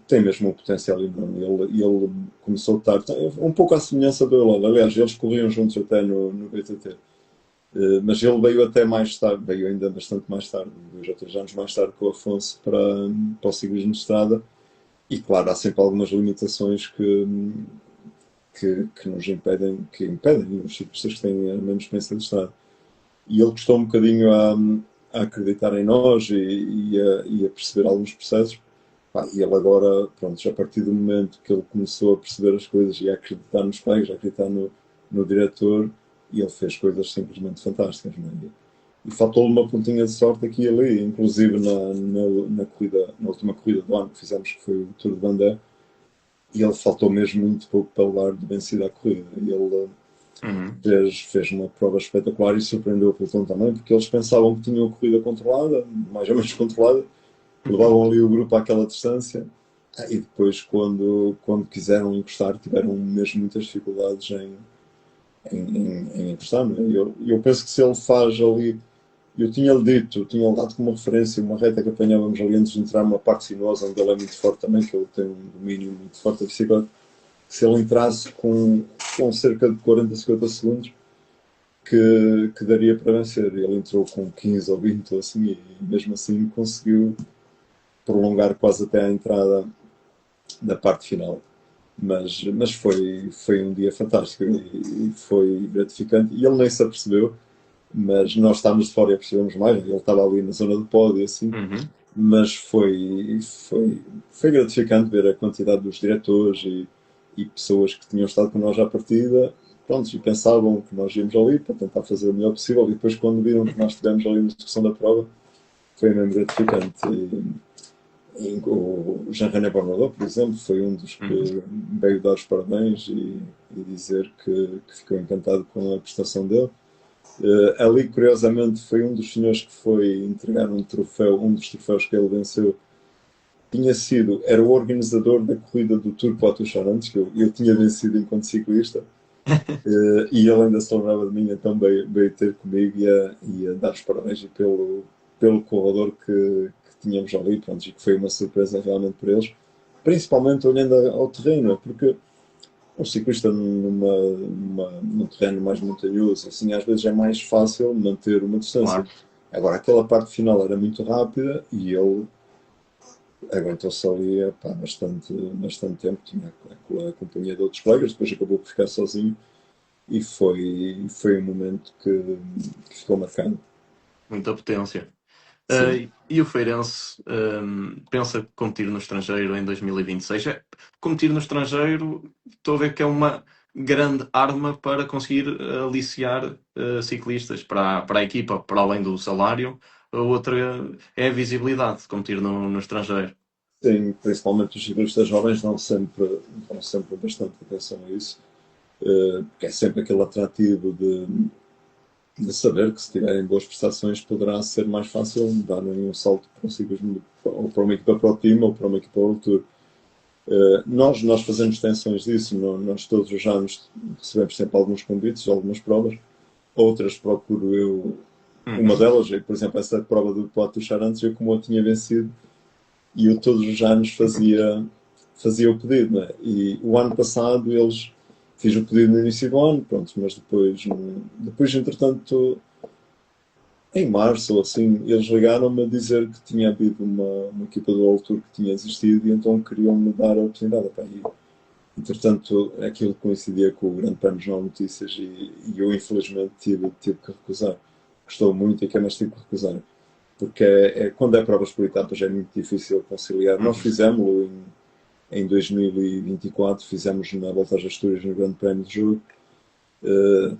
tem mesmo um potencial enorme. Ele começou tarde, um pouco à semelhança do Eulol. Aliás, eles corriam juntos até no BTT. Mas ele veio até mais tarde, veio ainda bastante mais tarde, 2 ou 3 anos mais tarde, com o Afonso para o ciclismo de estrada. E claro, há sempre algumas limitações que nos impedem os ciclistas que têm a menos experiência de estrada. E ele custou um bocadinho a acreditar em nós e a perceber alguns processos. E ele agora, pronto, já a partir do momento que ele começou a perceber as coisas e a acreditar nos colegas, a acreditar no diretor, e ele fez coisas simplesmente fantásticas. Não é? E faltou-lhe uma pontinha de sorte aqui e ali, inclusive na última corrida do ano que fizemos, que foi o Tour de Bandé, e ele faltou mesmo muito pouco para levar de vencida a corrida. E ele Uhum. fez uma prova espetacular e surpreendeu o pelotão também, porque eles pensavam que tinham a corrida controlada, mais ou menos controlada, levavam ali o grupo àquela distância, e depois, quando quiseram encostar, tiveram mesmo muitas dificuldades em encostar. Não é? Eu penso que se ele faz ali. Eu tinha-lhe dito, tinha-lhe dado como referência uma reta que apanhávamos ali antes de entrar numa parte sinuosa, onde ele é muito forte também, que ele tem um domínio muito forte da bicicleta. Se ele entrasse com cerca de 40, 50 segundos, que daria para vencer. Ele entrou com 15 ou 20 ou assim, e mesmo assim conseguiu prolongar quase até à entrada da parte final. Mas foi um dia fantástico e foi gratificante. E ele nem se apercebeu, mas nós estávamos de fora e percebemos mais. Ele estava ali na zona do pódio, assim. Uhum. Mas foi gratificante ver a quantidade dos diretores e pessoas que tinham estado com nós à partida, pronto, e pensavam que nós íamos ali para tentar fazer o melhor possível. E depois, quando viram que nós estivemos ali na discussão da prova, foi mesmo gratificante. E o Jean-René Bernardo, por exemplo, foi um dos Uhum. que veio dar os parabéns e dizer que ficou encantado com a prestação dele. Ali, curiosamente, foi um dos senhores que foi entregar um troféu, um dos troféus que ele venceu. Era o organizador da corrida do Tour Poitou-Charentes, que eu tinha vencido enquanto ciclista, e ele ainda se lembrava de mim, então veio ter comigo e a dar os parabéns pelo corredor que tínhamos ali, pronto, e que foi uma surpresa realmente para eles, principalmente olhando ao terreno, porque um ciclista num terreno mais montanhoso, assim, às vezes é mais fácil manter uma distância. Claro. Agora, aquela parte final era muito rápida e ele aguentou-se ali pá, bastante tempo, tinha a companhia de outros colegas, depois acabou por ficar sozinho e foi um momento que ficou marcado. Muita potência. Sim, E o Feirense pensa competir no estrangeiro em 2026? Competir no estrangeiro, estou a ver que é uma grande arma para conseguir aliciar ciclistas para a equipa, para além do salário. A outra é a visibilidade de competir no estrangeiro. sim, principalmente os ciclistas jovens dão sempre bastante atenção a isso, porque é sempre aquele atrativo de saber que se tiverem boas prestações poderá ser mais fácil dar um salto para o ciclismo ou para uma equipa para o time ou para uma equipa World Tour. Nós fazemos extensões disso, nós todos os anos recebemos sempre alguns convites, algumas provas, outras procuro eu. Uma Uhum. delas, por exemplo, essa prova do Poitou Charantes, eu como eu tinha vencido e eu todos os anos fazia o pedido, né? E o ano passado eles fiz o pedido no início do ano, pronto, mas depois entretanto em março ou assim, eles ligaram-me a dizer que tinha havido uma equipa do World Tour que tinha existido e então queriam-me dar a oportunidade. Pá, e, entretanto, aquilo coincidia com o Grande Prémio Jornal de Notícias e eu, infelizmente, tive que recusar. Gostou muito e que mas tive que recusar. Porque quando é provas por etapas é muito difícil conciliar. Nós Uhum. fizemos em 2024, fizemos na Volta às Astúrias no Grande Prémio de Julho.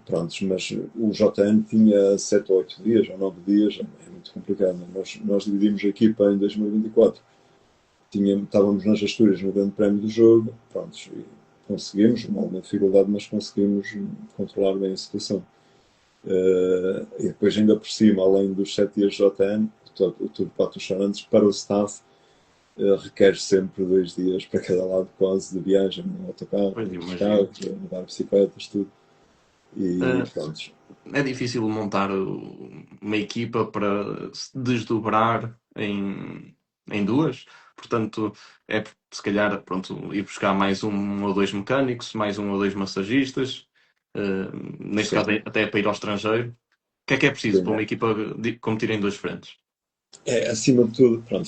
Prontos, mas o JN tinha 7 ou 8 dias ou 9 dias, é muito complicado. Né? Nós dividimos a equipa em 2024. Estávamos nas Astúrias no Grande Prémio do Jogo, prontos, e conseguimos, com alguma dificuldade, mas conseguimos controlar bem a situação. E depois, ainda por cima, além dos 7 dias de JN, o Tour de Patos Charantes, para o staff, requer sempre 2 dias para cada lado, quase, de viagem, no autocarro, Pois nos imagino. carros, levar bicicletas, tudo. E Uh, pronto. É difícil montar uma equipa para se desdobrar em duas, portanto, é se calhar pronto, ir buscar mais um ou dois mecânicos, mais um ou dois massagistas, neste caso Sim, até para ir ao estrangeiro. O que é preciso sim. para uma equipa competir em duas frentes? Acima de tudo, pronto,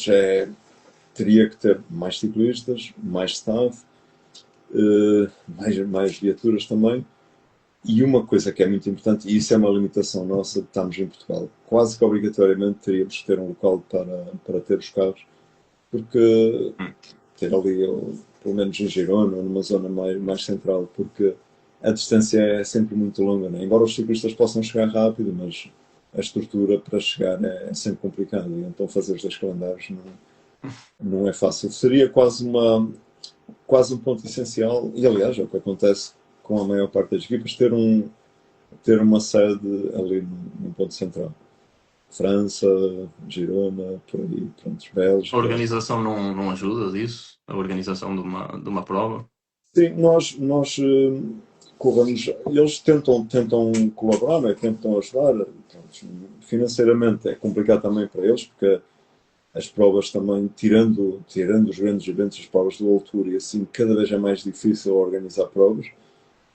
teria que ter mais ciclistas, mais staff, mais viaturas também. E uma coisa que é muito importante, e isso é uma limitação nossa, estamos em Portugal, quase que obrigatoriamente teríamos que ter um local para ter os carros, porque Hum, ter ali, pelo menos em Girona, ou numa zona mais central, porque a distância é sempre muito longa, né? Embora os ciclistas possam chegar rápido, mas a estrutura para chegar é sempre complicado, e então fazer os dois calendários não é fácil. Seria quase um ponto essencial, e aliás é o que acontece com a maior parte das equipas, ter uma sede ali num ponto central. França, Girona, por aí, pronto, A Bélgica. organização não ajuda disso? A organização de uma prova? Sim, nós corremos, eles tentam colaborar, né? Tentam ajudar. Pronto, financeiramente é complicado também para eles, porque as provas também, tirando os grandes eventos, as provas do World Tour e assim, cada vez é mais difícil organizar provas.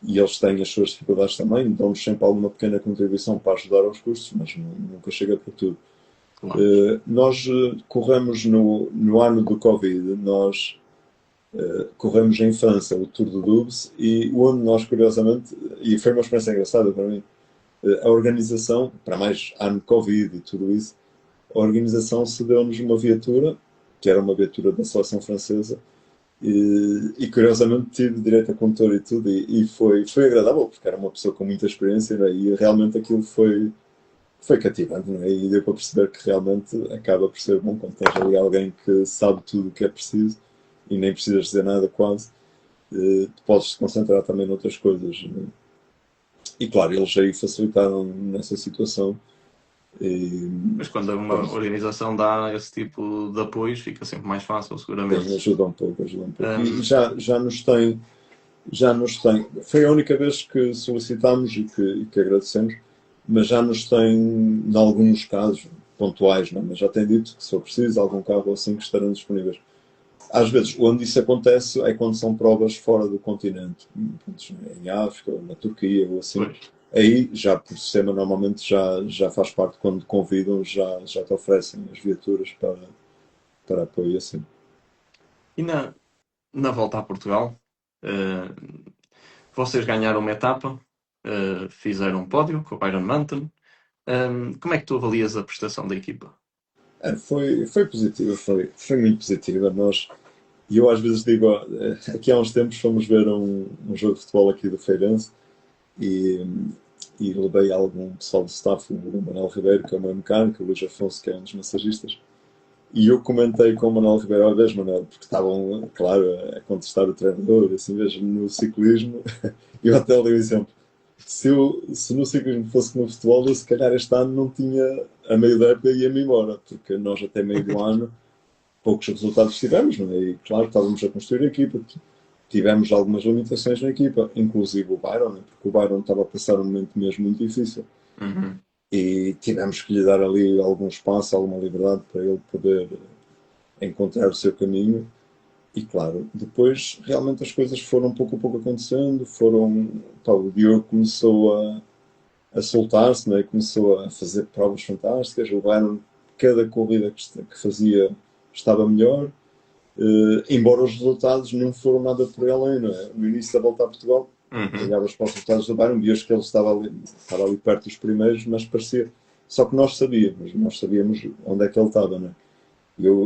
e eles têm as suas dificuldades também, dão-nos sempre alguma pequena contribuição para ajudar aos custos, mas nunca chega para tudo. Claro. Nós corremos no ano do Covid, nós corremos em França o Tour de Doubs e onde nós, curiosamente, e foi uma experiência engraçada para mim, a organização, para mais ano de Covid e tudo isso, a organização cedeu-nos uma viatura, que era uma viatura da seleção francesa, e curiosamente tive direito a condutor e tudo, e foi agradável, porque era uma pessoa com muita experiência, não é? E realmente aquilo foi cativante, não é? E deu para perceber que realmente acaba por ser bom quando tens ali alguém que sabe tudo o que é preciso e nem precisas dizer nada quase, podes te concentrar também noutras coisas. E claro, eles aí facilitaram nessa situação. E, Mas quando uma organização dá esse tipo de apoios, fica sempre mais fácil, tem, seguramente. ajuda um pouco, ajuda um pouco. E Um, já nos tem. Foi a única vez que solicitámos e que agradecemos, mas já nos tem, em alguns casos pontuais, não? Mas já tem dito que se for preciso, algum carro ou assim que estarão disponíveis. Às vezes, onde isso acontece é quando são provas fora do continente, em África, ou na Turquia, ou assim. pois. Aí, já por sistema, normalmente já faz parte, quando te convidam, já te oferecem as viaturas para apoio assim. E na volta a Portugal, uh, vocês ganharam uma etapa, fizeram um pódio com o Iron Mountain. Como é que tu avalias a prestação da equipa? Foi positiva, foi muito positiva. E eu às vezes digo, aqui há uns tempos fomos ver um jogo de futebol aqui do Feirense e, e levei algum pessoal do staff, o Manuel Ribeiro, que é o meu mecânico, o Luís Afonso, que é um dos massagistas, e eu comentei com o Manuel Ribeiro, olha, vez, Manuel, porque estavam, claro, a contestar o treinador, assim mesmo no ciclismo, e eu até dei o exemplo. Se no ciclismo fosse como no futebol, eu se calhar este ano não tinha, a meio da época ia-me embora, porque nós até meio do ano poucos resultados tivemos, não é? E claro, estávamos a construir a equipa, tivemos algumas limitações na equipa, inclusive o Byron, né? Porque o Byron estava a passar um momento mesmo muito difícil Uhum. e tivemos que lhe dar ali algum espaço, alguma liberdade para ele poder encontrar o seu caminho. E claro, depois realmente as coisas foram pouco a pouco acontecendo, o Diogo começou a soltar-se, né? Começou a fazer provas fantásticas, o Byron, cada corrida que fazia estava melhor. Embora os resultados não foram nada por além, não é? No início da volta a Portugal, Uhum. olhavas para os resultados do Bayern, vias que ele estava ali perto dos primeiros, mas parecia. Só que nós sabíamos onde é que ele estava, não é?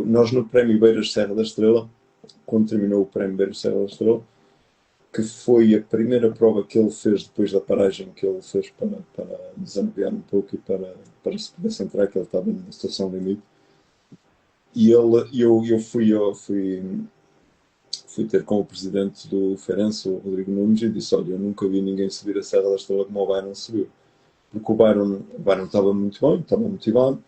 Nós no Prémio Beiras Serra da Estrela, quando terminou o Prémio Beiras Serra da Estrela, que foi a primeira prova que ele fez depois da paragem que ele fez para desanuviar um pouco e para se poder centrar, que ele estava numa situação limite. E eu fui ter com o presidente do Feirense, o Rodrigo Nunes, e disse: olha, eu nunca vi ninguém subir a Serra da Estrela como o Byron subiu. Porque o Byron estava muito bem, estava motivado,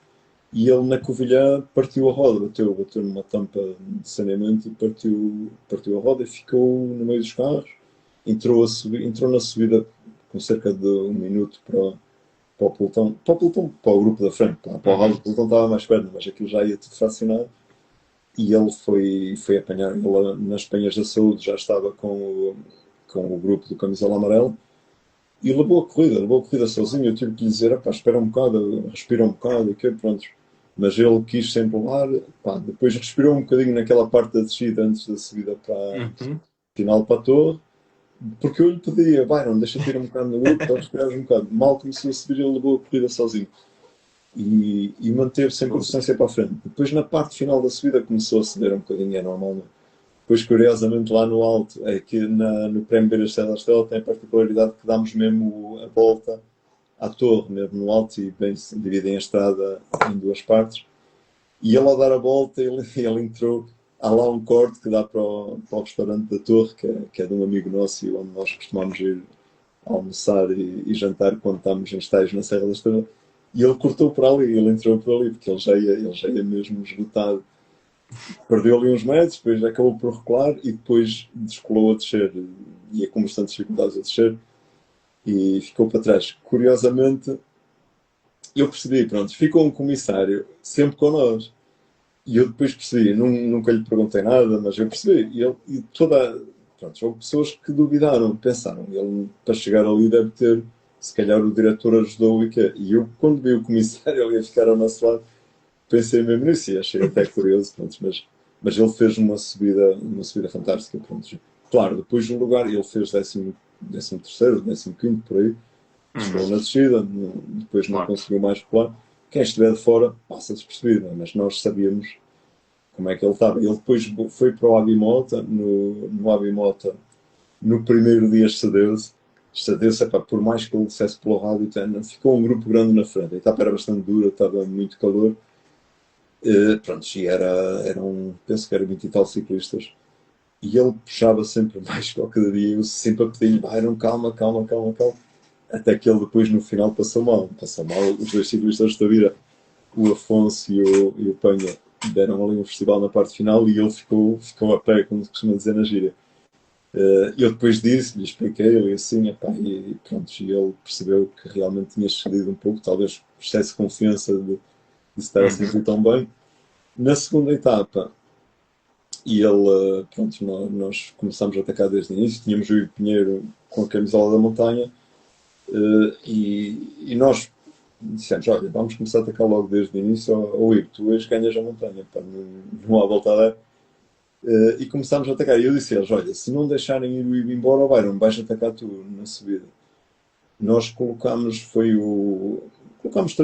e ele na Covilhã partiu a roda, bateu numa tampa de saneamento e partiu a roda e ficou no meio dos carros. Entrou na subida com cerca de um minuto para o grupo da frente. Para o roda, o Uhum. pelotão estava mais perto, mas aquilo já ia tudo fracionado. E ele foi apanhar, ele nas penhas da saúde já estava com o grupo do camisola amarelo e levou a corrida sozinho. Eu tive que lhe dizer: pá, espera um bocado, respira um bocado, e que pronto. Mas ele quis sempre lá, pá, depois respirou um bocadinho naquela parte da descida antes da subida para Uhum. final para a torre, porque eu lhe pedia: Byron, deixa-te ir um bocado no grupo para respirar um bocado. Mal começou a subir, ele levou a corrida sozinho e manteve sempre a distância para a frente. Depois, na parte final da subida, começou a ceder um bocadinho, é normal, não é? Depois, curiosamente, lá no alto, é que no Prémio Beiras da Estrela tem a particularidade que damos mesmo a volta à torre, mesmo no alto, e bem se dividem a estrada em duas partes. E ele, ao dar a volta, ele entrou. Há lá um corte que dá para o restaurante da torre, que é de um amigo nosso e onde nós costumamos ir almoçar e jantar quando estamos em estágios na Serra da Estrela. E ele cortou por ali, ele entrou por ali, porque ele já ia mesmo esgotado. Perdeu ali uns metros, depois acabou por recuar e depois descolou a descer. Ia com bastantes dificuldades a descer e ficou para trás. Curiosamente, eu percebi, pronto, ficou um comissário sempre com nós. E eu depois percebi, nunca lhe perguntei nada, mas eu percebi. pronto, houve pessoas que duvidaram, pensaram, ele para chegar ali deve ter, se calhar o diretor ajudou e que E eu, quando vi o comissário ele ia ficar ao nosso lado, pensei mesmo nisso e achei até curioso, pronto, mas ele fez uma subida fantástica, pronto. Claro, depois no lugar ele fez décimo terceiro, 15º por aí, chegou na descida, depois não Claro. conseguiu mais recuar. Quem estiver de fora passa despercebido, não é? Mas nós sabíamos como é que ele estava. Ele depois foi para o Abimota, no Abimota, no primeiro dia excedeu-se, por mais que ele dissesse pelo rádio, ficou um grupo grande na frente. A etapa era bastante dura, estava muito calor. Pronto, e eram, penso que eram 20 e tal ciclistas. E ele puxava sempre mais que ao cada dia, eu sempre a pedir-lhe, Byron, calma, calma, calma, calma. Até que ele depois no final passou mal. Passou mal, os dois ciclistas da Vira, o Afonso e o Penha, deram ali um festival na parte final e ele ficou a pé, como se costuma dizer na gíria. Eu depois disse, lhe expliquei, assim, epá, e pronto, e ele percebeu que realmente tinha excedido um pouco, talvez por excesso de confiança de se estar a Uhum. sentir tão bem. Na segunda etapa, e ele, pronto, nós começámos a atacar desde o início, tínhamos o Ivo Pinheiro com a camisola da montanha, e nós dissemos, olha, vamos começar a atacar logo desde o início, ou Ivo, tu hoje ganhas a montanha, pá, não há volta a dar. E começámos a atacar. E eu disse a eles: olha, se não deixarem ir o Ivo embora, vai, não vais atacar tu na subida. Nós colocámos 3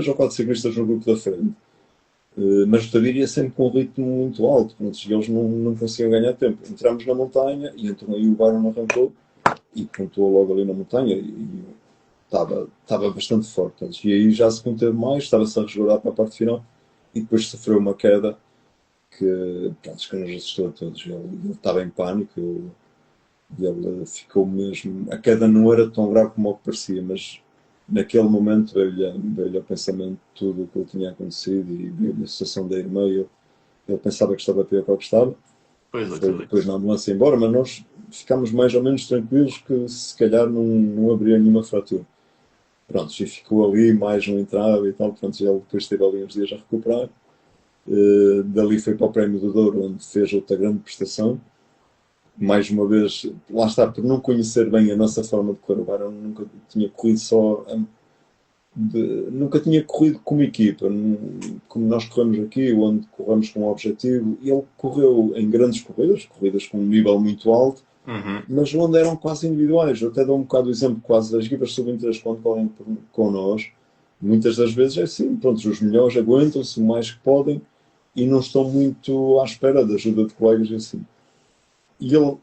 ou 4 ciclistas no grupo da frente. Mas o Tavira ia sempre com um ritmo muito alto, pronto, e eles não conseguiam ganhar tempo. Entramos na montanha e então aí o Byron arrancou e pontuou logo ali na montanha e estava bastante forte. Pronto, e aí já se conteve mais, estava-se a resguardar para a parte final e depois sofreu uma queda que nos assustou a todos. Ele estava em pânico, ele ficou mesmo. A queda não era tão grave como o que parecia, mas naquele momento veio-lhe ao pensamento tudo o que lhe tinha acontecido e veio-lhe a situação da irmã. Ele pensava que estava pior que o que estava. Pois, Foi acredito. depois na ambulância embora, mas nós ficámos mais ou menos tranquilos que se calhar não haveria nenhuma fratura. Pronto, e ficou ali, mais não entrava e tal. Pronto, ele depois esteve ali uns dias a recuperar. Dali foi para o Prémio do Douro, onde fez outra grande prestação. Mais uma vez, lá está, por não conhecer bem a nossa forma de correr, o Barão nunca tinha corrido nunca tinha corrido como equipa, como nós corremos aqui, onde corremos com um objetivo. Ele correu em grandes corridas com um nível muito alto, Uhum. mas onde eram quase individuais. Eu até dou um bocado o exemplo quase das equipas sub-23 quando correm com nós. Muitas das vezes é assim, pronto, os melhores aguentam-se o mais que podem e não estão muito à espera da ajuda de colegas e assim. E ele,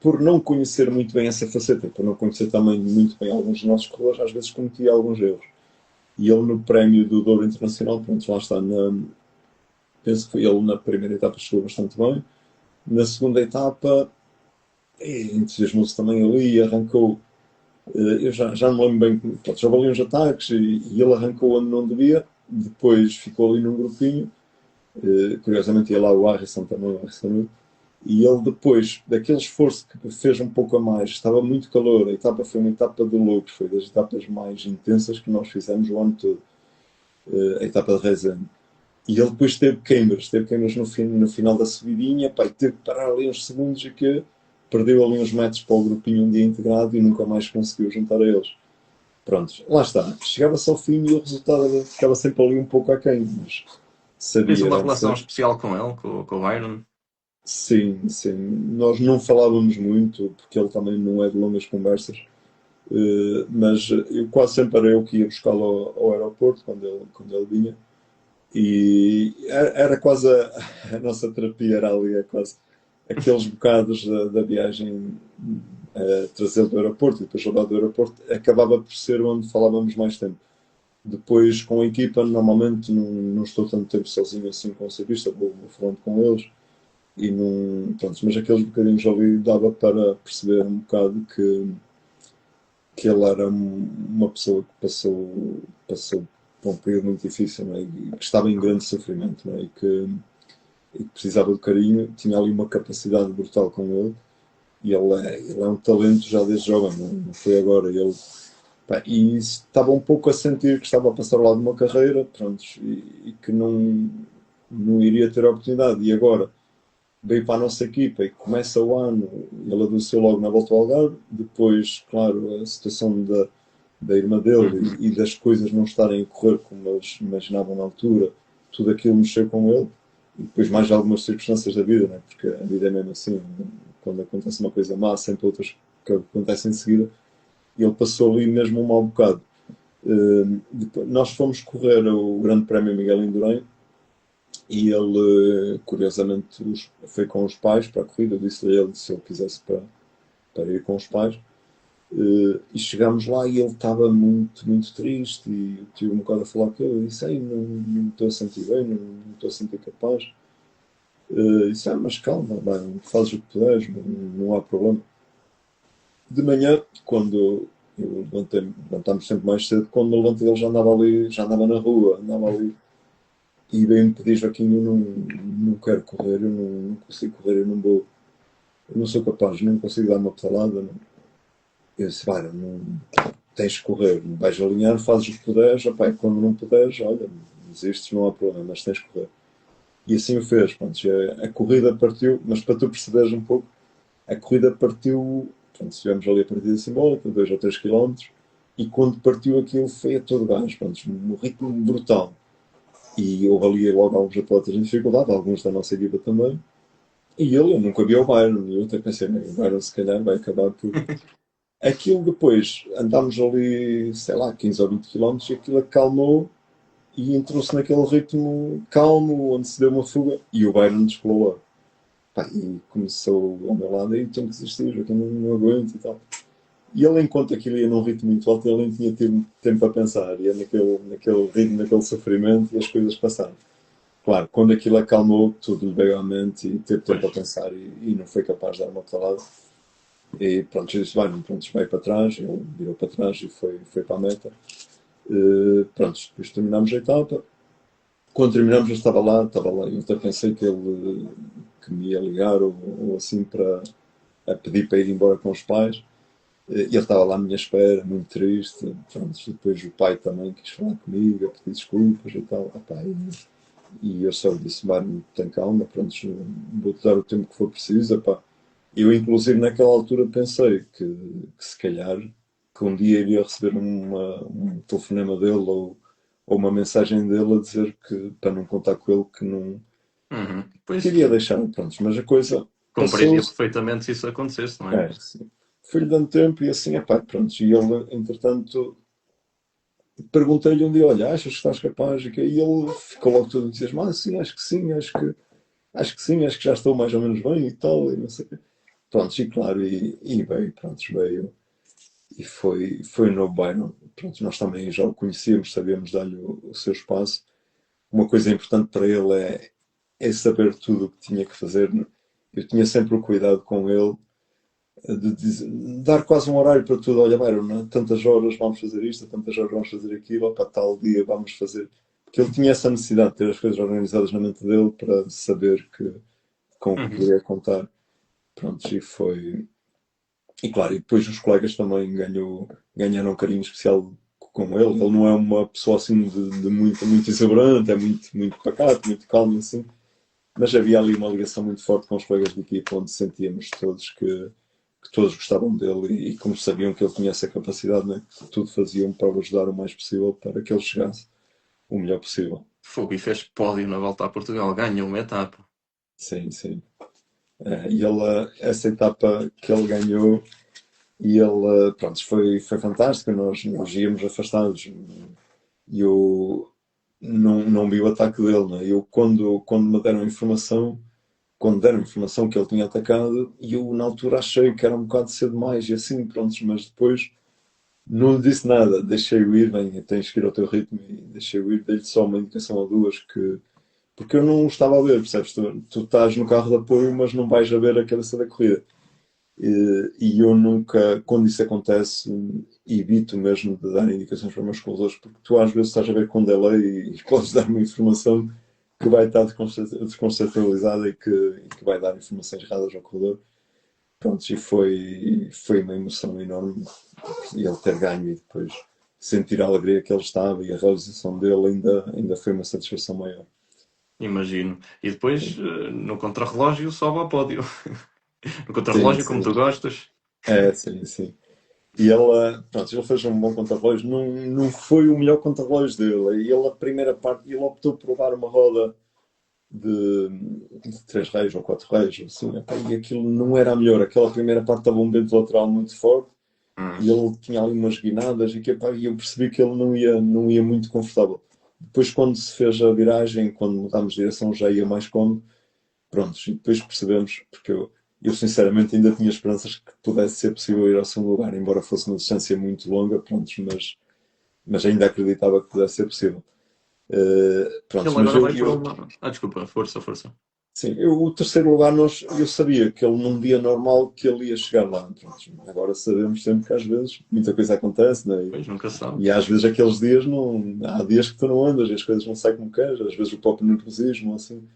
por não conhecer muito bem essa faceta, por não conhecer também muito bem alguns dos nossos corredores, às vezes cometia alguns erros. E ele no prémio do Douro Internacional, pronto, lá está, penso que foi ele na primeira etapa chegou bastante bem. Na segunda etapa, entusiasmou-se também ali e arrancou. Eu já não me lembro bem, pronto, já ali uns ataques e ele arrancou onde não devia, depois ficou ali num grupinho. Curiosamente ia lá o Harrison também, o Harrison. E ele depois, daquele esforço que fez um pouco a mais, estava muito calor, a etapa foi uma etapa de loucos, foi das etapas mais intensas que nós fizemos o ano todo, a etapa de Rezende. E ele depois teve queimbras no final da subidinha, pá, e teve que parar ali uns segundos e que perdeu ali uns metros para o grupinho um dia integrado e nunca mais conseguiu juntar a eles. Pronto, lá está. Chegava-se ao fim e o resultado ficava sempre ali um pouco aquém, mas Tens sabia, uma era relação especial com ele, com o Byron? sim, sim. Nós não falávamos muito, porque ele também não é de longas conversas, mas eu quase sempre era eu que ia buscá-lo ao aeroporto quando ele vinha. E era quase a nossa terapia, era ali, é quase aqueles bocados da viagem, trazê-lo do aeroporto e depois levar do aeroporto, acabava por ser onde falávamos mais tempo. Depois, com a equipa, normalmente não estou tanto tempo sozinho assim com o serviço, vou falando com eles e não. Pronto, mas aqueles bocadinhos ali dava para perceber um bocado que ele era uma pessoa que passou por um período muito difícil, não é? E que estava em grande sofrimento, não é? E que precisava de carinho, tinha ali uma capacidade brutal com ele e ele é um talento já desde jovem, não foi agora. Pá, e estava um pouco a sentir que estava a passar ao lado de uma carreira, pronto, e que não iria ter a oportunidade. E agora, veio para a nossa equipa e começa o ano, ele adoeceu logo na volta ao Algarve, depois, claro, a situação da irmã dele Uhum. e das coisas não estarem a correr como eles imaginavam na altura, tudo aquilo mexeu com ele, e depois mais algumas circunstâncias da vida, né? Porque a vida é mesmo assim, quando acontece uma coisa má, há sempre outras que acontecem em seguida, e ele passou ali mesmo um mau bocado. Nós fomos correr o Grande Prémio Miguel Indurain e ele, curiosamente, foi com os pais para a corrida. Eu disse-lhe a ele se ele quisesse para ir com os pais. E chegámos lá e ele estava muito, muito triste. E eu tive um bocado a falar com ele. Eu disse: Ei, não me estou a sentir bem, não estou a sentir capaz. Disse: mas calma, bem, fazes o que puderes, não há problema. De manhã, quando eu levantámos sempre mais cedo, quando me levantei ele já andava ali, já andava na rua, andava ali. E veio-me pedir: Joaquim, eu não quero correr, eu não consigo correr, eu não vou, eu não sou capaz, não consigo dar uma pedalada. Não. Eu disse: vai, não, tens que correr, vais alinhar, fazes o que puderes, opa, quando não puderes, olha, desistes, não há problema, mas tens que correr. E assim o fez. Pronto, a corrida partiu, mas para tu perceberes um pouco, a corrida partiu, pronto, estivemos ali a partida simbólica, 2 ou 3 quilómetros, e quando partiu aquilo foi a todo gás, pronto, um ritmo brutal. E houve ali logo alguns atletas em dificuldade, alguns da nossa equipa também. E ele, eu nunca vi o Byron, e eu até pensei: o Byron se calhar vai acabar por. Aquilo depois, andámos ali, sei lá, 15 ou 20 quilómetros, e aquilo acalmou e entrou-se naquele ritmo calmo, onde se deu uma fuga, e o Byron descolou logo. Pá, e começou ao meu lado: e tenho que desistir, eu não aguento e tal. E ele, enquanto aquilo ia num ritmo muito alto, ele nem tinha tido tempo a pensar, ia naquele ritmo, naquele sofrimento, e as coisas passaram. Claro, quando aquilo acalmou, tudo lhe veio à mente e teve tempo Pois. a pensar e não foi capaz de dar uma palavra. E pronto, eu disse: vai, pronto, vai para trás, ele virou para trás e foi para a meta. Pronto, depois terminámos a etapa. Quando terminámos, eu estava lá. Eu até pensei que me ia ligar ou assim para a pedir para ir embora com os pais. E ele estava lá à minha espera, muito triste. Pronto, depois o pai também quis falar comigo, a pedir desculpas e tal. Epá, e eu só lhe disse: Mário, tem calma, pronto, vou-te dar o tempo que for preciso. Epá. Eu, inclusive, naquela altura pensei que se calhar que um dia iria receber um telefonema dele ou uma mensagem dele a dizer que para não contar com ele, que não Uhum. que Pois, iria deixar, pronto. Mas a coisa compreendia passou-se. perfeitamente se isso acontecesse, não é? É, sim. Fui-lhe dando tempo e assim, epá, pronto. E ele, entretanto, perguntei-lhe um dia: olha, achas que estás capaz? E ele ficou logo todo entusiasmado: sim, acho que sim, acho que sim, acho que já estou mais ou menos bem e tal, e não sei o quê. Pronto, e claro, e veio, pronto, veio, e foi no Byron. Pronto, nós também já o conhecíamos, sabíamos dar-lhe o seu espaço. Uma coisa importante para ele é saber tudo o que tinha que fazer. Eu tinha sempre o cuidado com ele de dar quase um horário para tudo. Olha, Byron, não é? Tantas horas vamos fazer isto, tantas horas vamos fazer aquilo, para tal dia vamos fazer. Porque ele tinha essa necessidade de ter as coisas organizadas na mente dele para saber com o que Uhum. poderia contar. Pronto, e foi. E claro, e depois os colegas também ganharam um carinho especial com ele. Ele não é uma pessoa assim de muito, muito exuberante, é muito, muito pacato, muito calmo assim. Mas havia ali uma ligação muito forte com os colegas de equipa, onde sentíamos todos que todos gostavam dele e como sabiam que ele tinha essa capacidade, né, que tudo faziam para o ajudar o mais possível para que ele chegasse o melhor possível. Fogo e fez pódio na volta a Portugal, ganhou uma etapa. Sim, sim. E ele, essa etapa que ele ganhou, e ele, pronto, foi fantástico. Nós íamos afastados e eu não vi o ataque dele. Né? Eu, quando me deram informação, quando deram informação que ele tinha atacado, e eu na altura achei que era um bocado cedo demais, e assim, prontos, mas depois não lhe disse nada, deixei-o ir, bem, tens que ir ao teu ritmo, e deixei-o ir, dei-lhe só uma indicação ou duas que. Porque eu não estava a ver, percebes? Tu estás no carro de apoio, mas não vais a ver a cabeça da corrida. E eu nunca, quando isso acontece, evito mesmo de dar indicações para os meus corredores, porque tu às vezes estás a ver com delay e podes dar uma informação que vai estar desconceptualizada e que vai dar informações erradas ao corredor. Pronto, e foi uma emoção enorme ele ter ganho e depois sentir a alegria que ele estava e a realização dele ainda foi uma satisfação maior. imagino. E depois, no contrarrelógio, sobe ao pódio. No Sim, contrarrelógio, como sim. tu gostas. É, sim, sim. E ele, pronto, ele fez um bom contra-relógio. Não foi o melhor contra-relógio dele. E ele, a primeira parte, ele optou por levar uma roda de três reis ou quatro reis, assim, epá, e aquilo não era a melhor. Aquela primeira parte estava um vento lateral muito forte Hum. e ele tinha ali umas guinadas e, que, epá, e eu percebi que ele não ia muito confortável. Depois, quando se fez a viragem, quando mudámos de direção, já ia mais cômodo. Prontos, e depois percebemos, porque eu sinceramente ainda tinha esperanças que pudesse ser possível ir ao segundo lugar, embora fosse uma distância muito longa, prontos, mas ainda acreditava que pudesse ser possível. Prontos, Ele mas agora eu, vai para eu uma. Ah, desculpa, força, força. sim, o terceiro lugar eu sabia que ele num dia normal que ele ia chegar lá. Prontos, agora sabemos sempre que às vezes muita coisa acontece, né? Pois, nunca se sabe. E às vezes aqueles dias não. Há dias que tu não andas e as coisas não saem como queres, às vezes o próprio nervosismo, assim.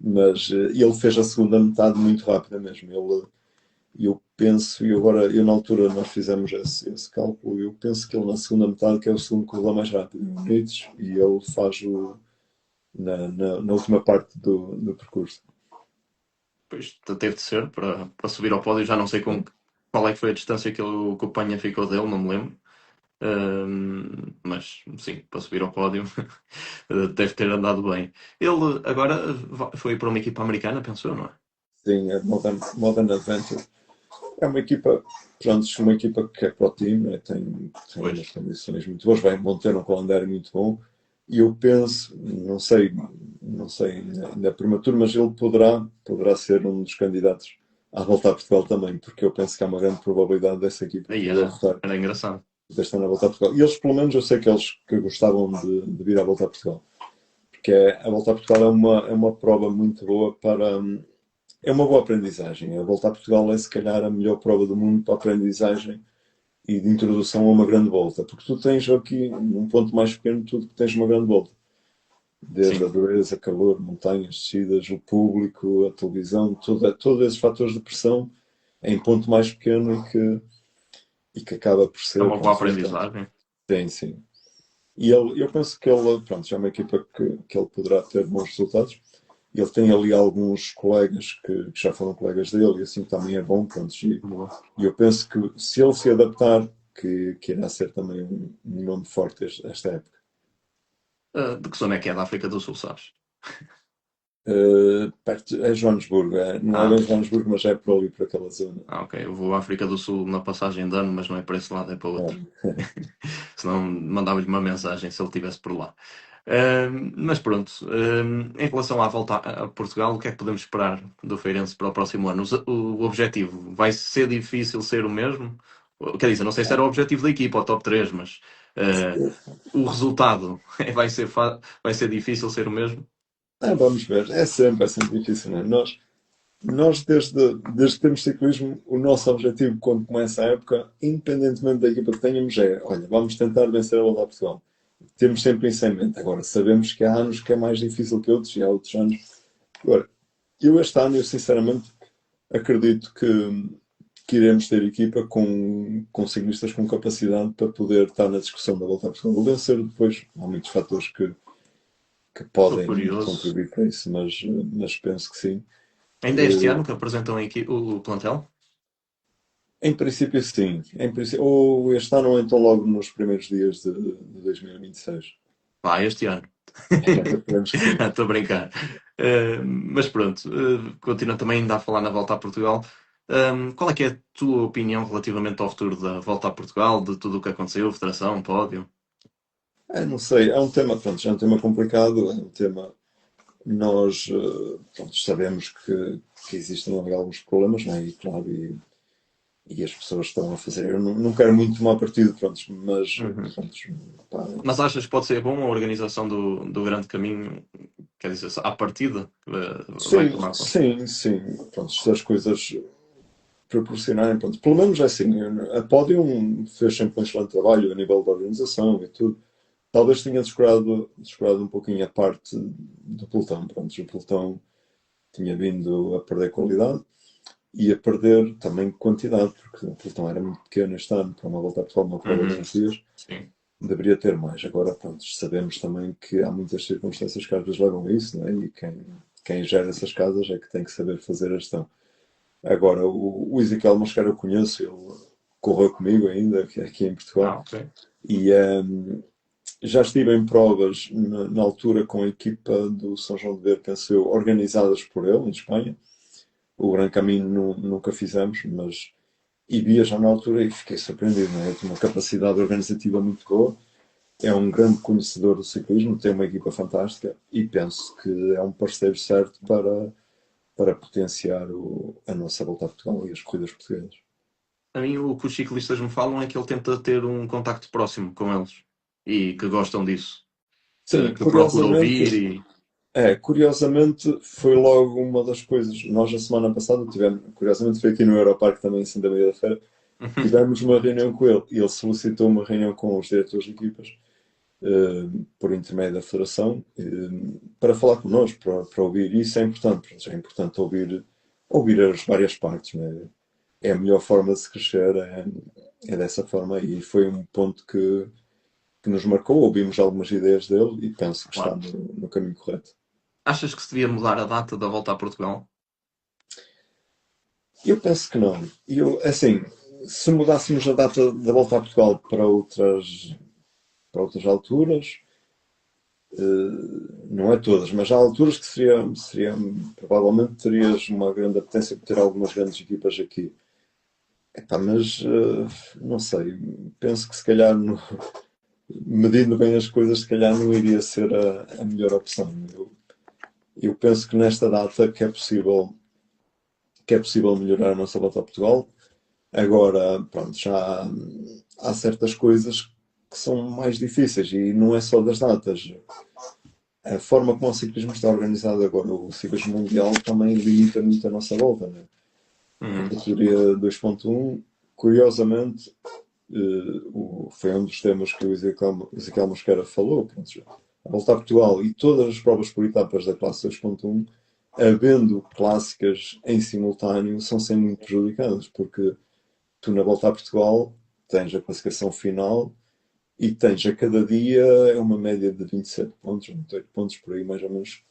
Mas ele fez a segunda metade muito rápida mesmo. Eu penso, e agora, eu na altura nós fizemos esse cálculo, eu penso que ele na segunda metade que é o segundo corredor mais rápido, em minutos, e ele faz na última parte do percurso. Pois, teve de ser para subir ao pódio. Já não sei qual é que foi a distância que o Panha ficou dele, não me lembro. Mas sim, para subir ao pódio deve ter andado bem. Ele agora foi para uma equipa americana, penso eu, não é? Sim, a Modern Adventure é uma equipa, pronto, uma equipa que é para o time, né? Tem Pois, umas condições muito boas, vão ter um calendário muito bom. E eu penso, não sei ainda é prematuro, mas ele poderá ser um dos candidatos à volta a Portugal também, porque eu penso que há uma grande probabilidade dessa equipa aí poder estar era engraçado. deste ano a volta a Portugal. E eles, pelo menos, eu sei que eles que gostavam de vir à volta a Portugal, porque a volta a Portugal é uma prova muito boa para. É uma boa aprendizagem. A volta a Portugal é, se calhar, a melhor prova do mundo para aprendizagem e de introdução a uma grande volta, porque tu tens aqui, num ponto mais pequeno, tudo que tens uma grande volta. Desde Sim, a dureza, calor, montanhas, descidas, o público, a televisão, todos esses fatores de pressão em ponto mais pequeno e que acaba por é ser, uma boa pronto, bastante. aprendizagem. Sim, sim. E eu penso que ele, pronto, já é uma equipa que ele poderá ter bons resultados. Ele tem ali alguns colegas que já foram colegas dele e assim também é bom, pronto. Boa. E eu penso que se ele se adaptar, que irá ser também um nome forte esta época. De que zona é que é da África do Sul, sabes? Perto, é Joanesburgo, não é Ah, bem Joanesburgo, mas é por ali, por aquela zona. ok. Eu vou à África do Sul na passagem de ano, mas não é para esse lado, é para outro. É. Senão mandava-lhe uma mensagem se ele estivesse por lá. Mas pronto, em relação à volta a Portugal, o que é que podemos esperar do Feirense para o próximo ano? O objetivo vai ser difícil ser o mesmo? Quer dizer, não sei se era o objetivo da equipa, o top 3, mas o resultado vai ser difícil ser o mesmo? Vamos ver, é sempre difícil, não é? Nós desde que temos ciclismo, o nosso objetivo quando começa a época, independentemente da equipa que tenhamos, é, olha, vamos tentar vencer a Volta a Portugal. Temos sempre isso em mente. Agora, sabemos que há anos que é mais difícil que outros e há outros anos. Agora, este ano, eu sinceramente acredito que iremos ter equipa com ciclistas com capacidade para poder estar na discussão da Volta a Portugal. O vencer depois, há muitos fatores que Estou podem curioso. contribuir para isso, mas penso que sim. Ainda é este ano que apresentam o plantel? Em princípio, sim. Ou este ano, ou então logo nos primeiros dias de 2026. Este ano. Esperemos que sim. Estou a brincar. Mas pronto, continuo também ainda a falar na volta a Portugal. Qual é que é a tua opinião relativamente ao futuro da volta a Portugal, de tudo o que aconteceu, federação, pódio? Não sei, é um tema, pronto, já é um tema complicado, é um tema. Nós pronto, sabemos que existem ali alguns problemas, não é? E claro, e as pessoas estão a fazer. Eu não quero muito tomar partido, pronto, mas Uhum. pronto, pá, Mas achas que pode ser bom a organização do Grande Caminho? Quer dizer, à partida, vai sim, tomar conta. sim, sim. Pronto, se as coisas proporcionarem, pronto, pelo menos é assim, a Podium fez sempre um excelente trabalho a nível da organização e tudo. Talvez tenha descurado um pouquinho a parte do pelotão, pronto, o pelotão tinha vindo a perder qualidade e a perder também quantidade, porque o pelotão era muito pequeno este ano para uma volta a Portugal, uma prova de Uhum. 11 dias. Sim. deveria ter mais. Agora, pronto, sabemos também que há muitas circunstâncias que às vezes levam a isso, não é? E quem gera essas casas é que tem que saber fazer a gestão. Agora, o Ezequiel Mosquera eu conheço, ele correu comigo ainda, aqui em Portugal, Ok. e já estive em provas na altura com a equipa do São João de Ver, penso eu, organizadas por ele, em Espanha. O Gran Caminho nunca fizemos, mas e via já na altura e fiquei surpreendido, não é? Ele tem uma capacidade organizativa muito boa, é um grande conhecedor do ciclismo, tem uma equipa fantástica e penso que é um parceiro certo para potenciar a nossa volta a Portugal e as corridas portuguesas. A mim, o que os ciclistas me falam é que ele tenta ter um contacto próximo com eles e que gostam disso, Sim, que procura ouvir e. curiosamente foi logo uma das coisas. Nós, a semana passada, tivemos, curiosamente foi aqui no Europarque também, assim, da meia da feira, tivemos uma reunião com ele e ele solicitou uma reunião com os diretores de equipas, por intermédio da Federação, para falar connosco, para ouvir. E isso é importante. É importante ouvir as várias partes. Né? É a melhor forma de se crescer, é dessa forma. E foi um ponto que nos marcou. Ouvimos algumas ideias dele e penso que está Claro. no caminho correto. Achas que se devia mudar a data da volta a Portugal? Eu penso que não. Assim, se mudássemos a data da volta a Portugal para outras alturas, não é todas, mas há alturas que provavelmente terias uma grande apetência por ter algumas grandes equipas aqui. Epá, mas não sei, penso que se calhar, medindo bem as coisas, se calhar não iria ser a melhor opção. Eu penso que nesta data que é possível melhorar a nossa volta a Portugal. Agora, pronto, já há certas coisas que são mais difíceis e não é só das datas. A forma como o ciclismo está organizado agora, o ciclismo mundial, também limita muito a nossa volta. Né? A Uhum. categoria 2.1, curiosamente, foi um dos temas que o Ezequiel Mosquera falou. Pronto, a volta a Portugal e todas as provas por etapas da classe 2.1, havendo clássicas em simultâneo, são sempre muito prejudicadas, porque tu na volta a Portugal tens a classificação final e tens a cada dia uma média de 27 pontos, 28 pontos por aí mais ou menos,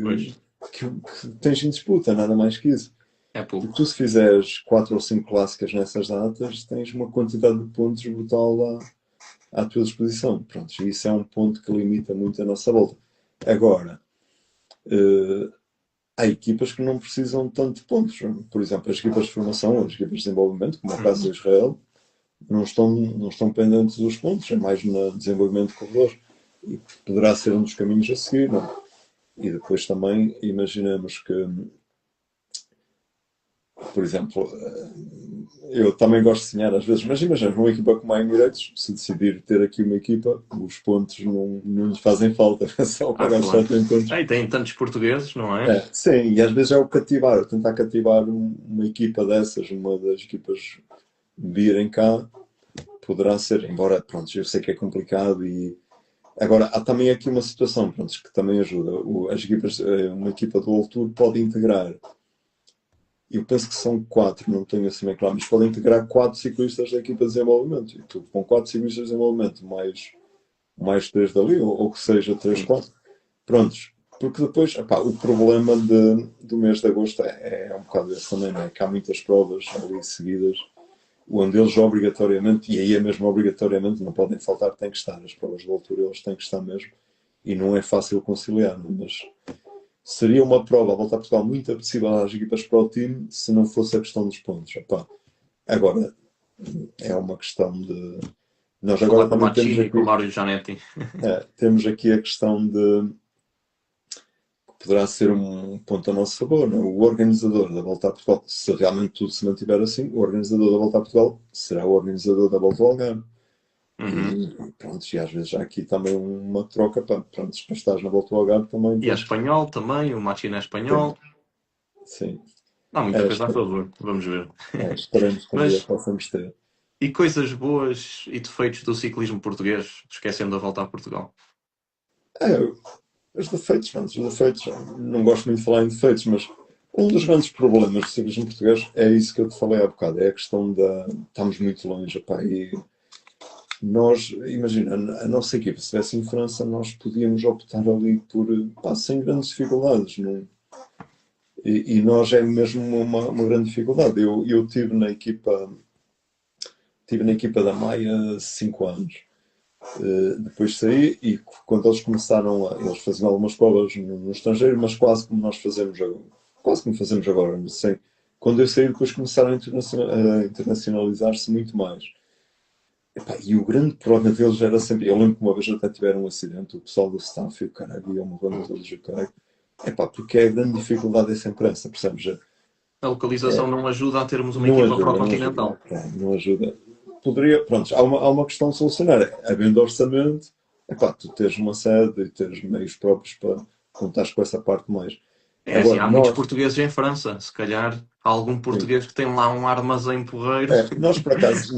Pois, que tens em disputa, nada mais que isso. é E pouco. tu, se fizeres 4 ou 5 clássicas nessas datas, tens uma quantidade de pontos brutal à tua disposição. Pronto, e isso é um ponto que limita muito a nossa volta. Agora, eh, há equipas que não precisam tanto de pontos. Por exemplo, as equipas de formação, as equipas de desenvolvimento, como é o caso Uhum. de Israel, não estão pendentes dos pontos, é mais no desenvolvimento de corredores. E poderá ser um dos caminhos a seguir. Não? E depois também imaginamos que, por exemplo, eu também gosto de sonhar às vezes, mas imagina uma equipa como a Emirates, se decidir ter aqui uma equipa, os pontos não lhes fazem falta, é só Ah, pagar só claro. tem pontos. Aí tem tantos portugueses, não é? Sim, e às vezes é o cativar, tentar cativar uma equipa dessas, uma das equipas virem cá, poderá ser, embora, pronto, eu sei que é complicado e agora há também aqui uma situação, pronto, que também ajuda. As equipas, uma equipa do World Tour pode integrar, eu penso que são 4, não tenho assim bem claro, mas pode integrar 4 ciclistas da equipa de desenvolvimento. E tu, com 4 ciclistas de desenvolvimento, mais 3 dali, ou que seja 3 Sim. 4 prontos. Porque depois, epá, o problema do mês de agosto é um bocado esse também, não é? Que há muitas provas ali seguidas onde eles obrigatoriamente, e aí é mesmo obrigatoriamente, não podem faltar, têm que estar. As provas de altura eles têm que estar mesmo. E não é fácil conciliar, não? Mas seria uma prova a voltar a Portugal muito apetecível às equipas para o time se não fosse a questão dos pontos. Epá, agora, é uma questão de. Nós agora Falar com o também temos Machini e com o aqui, Mário Janetti. temos aqui a questão de que poderá ser um ponto a nosso favor. Não? É? O organizador da Volta a Portugal, se realmente tudo se mantiver assim, o organizador da Volta a Portugal será o organizador da Volta ao Algarve. Uhum. E pronto, e às vezes há aqui também uma troca para, pronto, para estar na Volta ao Algarve também E é tens que. espanhol também, o Machini é Sim, espanhol. sim. Há muita É, coisa a favor, vamos ver. esperemos que um dia Mas, possamos ter. e coisas boas e defeitos do ciclismo português, esquecendo a volta a Portugal? É, os defeitos, pronto, os defeitos, não gosto muito de falar em defeitos, mas um dos grandes problemas do ciclismo português é isso que eu te falei há bocado, é a questão da. Estamos muito longe, pá, e nós, imagina, a nossa equipa, se estivesse em França, nós podíamos optar ali por, pá, sem grandes dificuldades. Não? E nós é mesmo uma grande dificuldade. Eu tive na equipa da Maia 5 anos. Depois saí e quando eles começaram eles faziam algumas provas no estrangeiro, mas quase como nós fazemos agora, quase como fazemos agora, não sei. Quando eu saí, depois começaram a internacionalizar-se muito mais. Epá, e o grande problema deles era sempre. Eu lembro que uma vez até tiveram um acidente, o pessoal do staff e o caralho, iam morrendo todos o caralho. Epá, porque a grande dificuldade é sempre essa, percebes? A localização não ajuda a termos uma Não equipa ajuda, não ajuda. pró-continental. Não ajuda. Poderia, pronto, há uma questão de solucionar. Havendo orçamento, epá, tu tens uma sede e tens meios próprios para contar com essa parte mais. É assim, Agora, há muitos nós, portugueses em França. Se calhar há algum sim, português que tem lá um armazém porreiro. nós por acaso,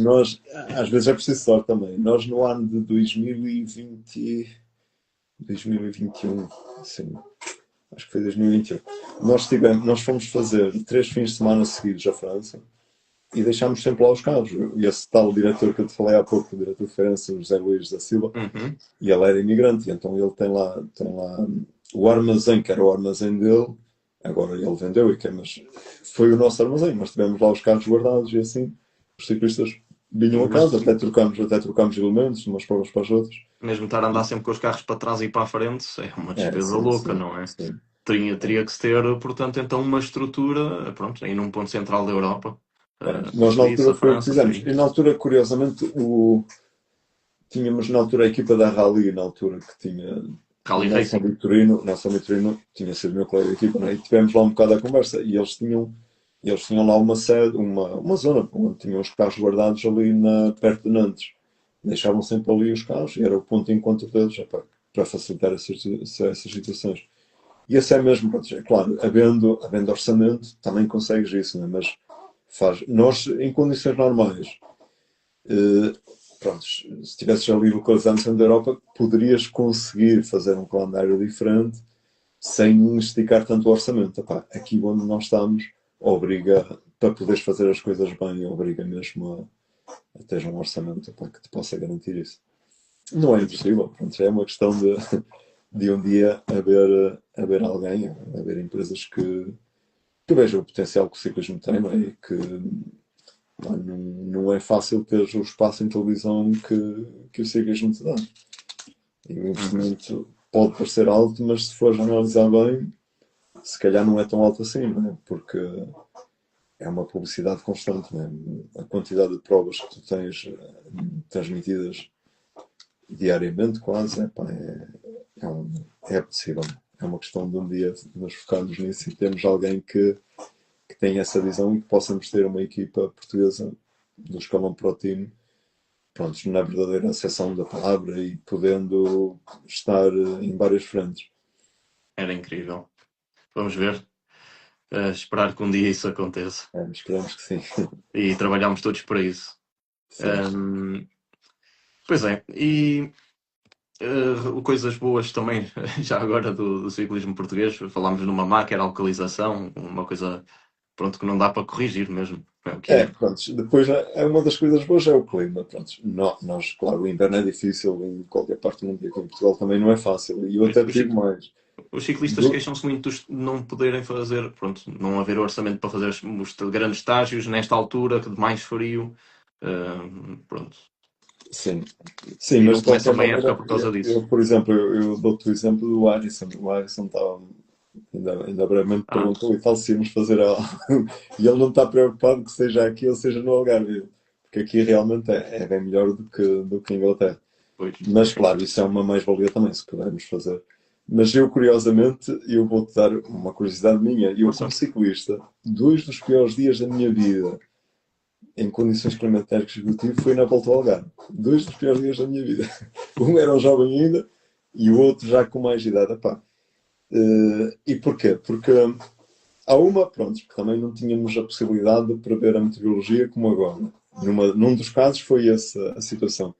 às vezes é preciso sorte também. Nós no ano de 2021, sim, acho que foi 2021, nós fomos fazer 3 fins de semana seguidos à França e deixámos sempre lá os carros. E esse tal diretor que eu te falei há pouco, o diretor de França, o José Luís da Silva, Uhum. e ele era imigrante, e então ele tem lá o armazém, que era o armazém dele, agora ele vendeu, mas foi o nosso armazém. Nós tivemos lá os carros guardados e assim, os ciclistas vinham a Mas casa, até trocámos elementos de umas provas para as outras. mesmo estar a andar sempre com os carros para trás e para a frente é uma É, despesa sim, louca, sim, não é? sim. Teria que se ter, portanto, então uma estrutura, pronto, aí num ponto central da Europa. Nós na Suíça, altura foi o que França, por fizemos. aí. E na altura, curiosamente, tínhamos na altura a equipa da Rally, na altura que tinha o Rally Nelson Racing. Vitorino. O Nelson Vitorino tinha sido meu colega de equipa, né? E tivemos lá um bocado a conversa. E eles tinham lá uma sede, uma zona onde tinham os carros guardados ali perto de Nantes. Deixavam sempre ali os carros e era o ponto de encontro deles, para facilitar essas situações. E esse é mesmo, pronto, é claro, havendo orçamento, também consegues isso, né? Mas nós, em condições normais, eh, pronto, se estivesses ali localizado no centro da Europa, poderias conseguir fazer um calendário diferente sem esticar tanto o orçamento. Epá, aqui onde nós estamos, obriga, para poderes fazer as coisas bem, obriga mesmo a ter um orçamento, epá, que te possa garantir isso. Não é Pois. impossível, pronto, é uma questão de um dia haver alguém, haver empresas que vejam o potencial que o ciclismo tem, não é? E que não é fácil ter o espaço em televisão que o ciclismo te dá. E o Uhum. investimento pode parecer alto, mas se fores analisar bem, se calhar não é tão alto assim, não é? Porque é uma publicidade constante, não é? A quantidade de provas que tu tens transmitidas diariamente, quase, é possível. É uma questão de um dia nos focarmos nisso e termos alguém que tenha essa visão e que possamos ter uma equipa portuguesa do escalão pro time, prontos, na verdadeira acessão da palavra e podendo estar em várias frentes. Era incrível. Vamos ver. Esperar que um dia isso aconteça. Esperamos que sim. E trabalhamos todos para isso. Sim. Ahm, Pois é, e coisas boas também, já agora do ciclismo português, falámos numa má, que era a localização, uma coisa, pronto, que não dá para corrigir mesmo, é o que é. Pronto, depois uma das coisas boas é o clima. Pronto, nós, claro, o inverno é difícil em qualquer parte do mundo e aqui em Portugal também não é fácil. E eu Pois, até te digo mais. os ciclistas Do- queixam-se muito de não poderem fazer, pronto, não haver orçamento para fazer os grandes estágios nesta altura, de mais frio, pronto. sim, sim, E mas não de começam qualquer bem a época maneira, por causa disso. por exemplo, eu dou-te o exemplo do Alisson. O Alisson estava, ainda brevemente Ah, perguntou e tal se íamos fazer algo. E ele não está preocupado que seja aqui ou seja no Algarve. Porque aqui realmente é bem melhor do que em Inglaterra. pois, Mas claro, isso é uma mais-valia também, se pudermos fazer. Mas eu, curiosamente, eu vou-te dar uma curiosidade minha. Eu, força. como ciclista, 2 dos piores dias da minha vida, em condições climatéricas que eu tive, foi na Volta ao Algarve. 2 dos piores dias da minha vida. Um era um jovem ainda e o outro já com mais idade. Epá. E porquê? Porque pronto, porque também não tínhamos a possibilidade de prever a meteorologia como agora. Num dos casos foi essa a situação.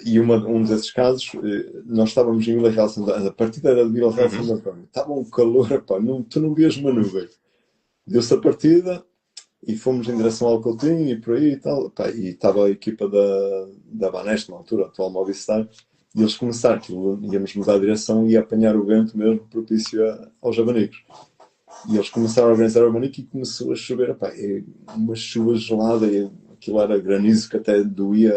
E um desses casos, nós estávamos em Vila Real de Santo Antônio, a partida era de Vila Real de Uhum. Santo Antônio. Estava um calor, pá, tu não vias uma nuvem. Deu-se a partida, e fomos em direção ao Coutinho e por aí e tal. Pá, e estava a equipa da Banespa, na altura, a atual Movistar, e eles começaram, íamos mudar a direção e ia apanhar o vento mesmo propício aos abanicos. E eles começaram a organizar o abanico e começou a chover, epá, uma chuva gelada, e aquilo era granizo que até doía.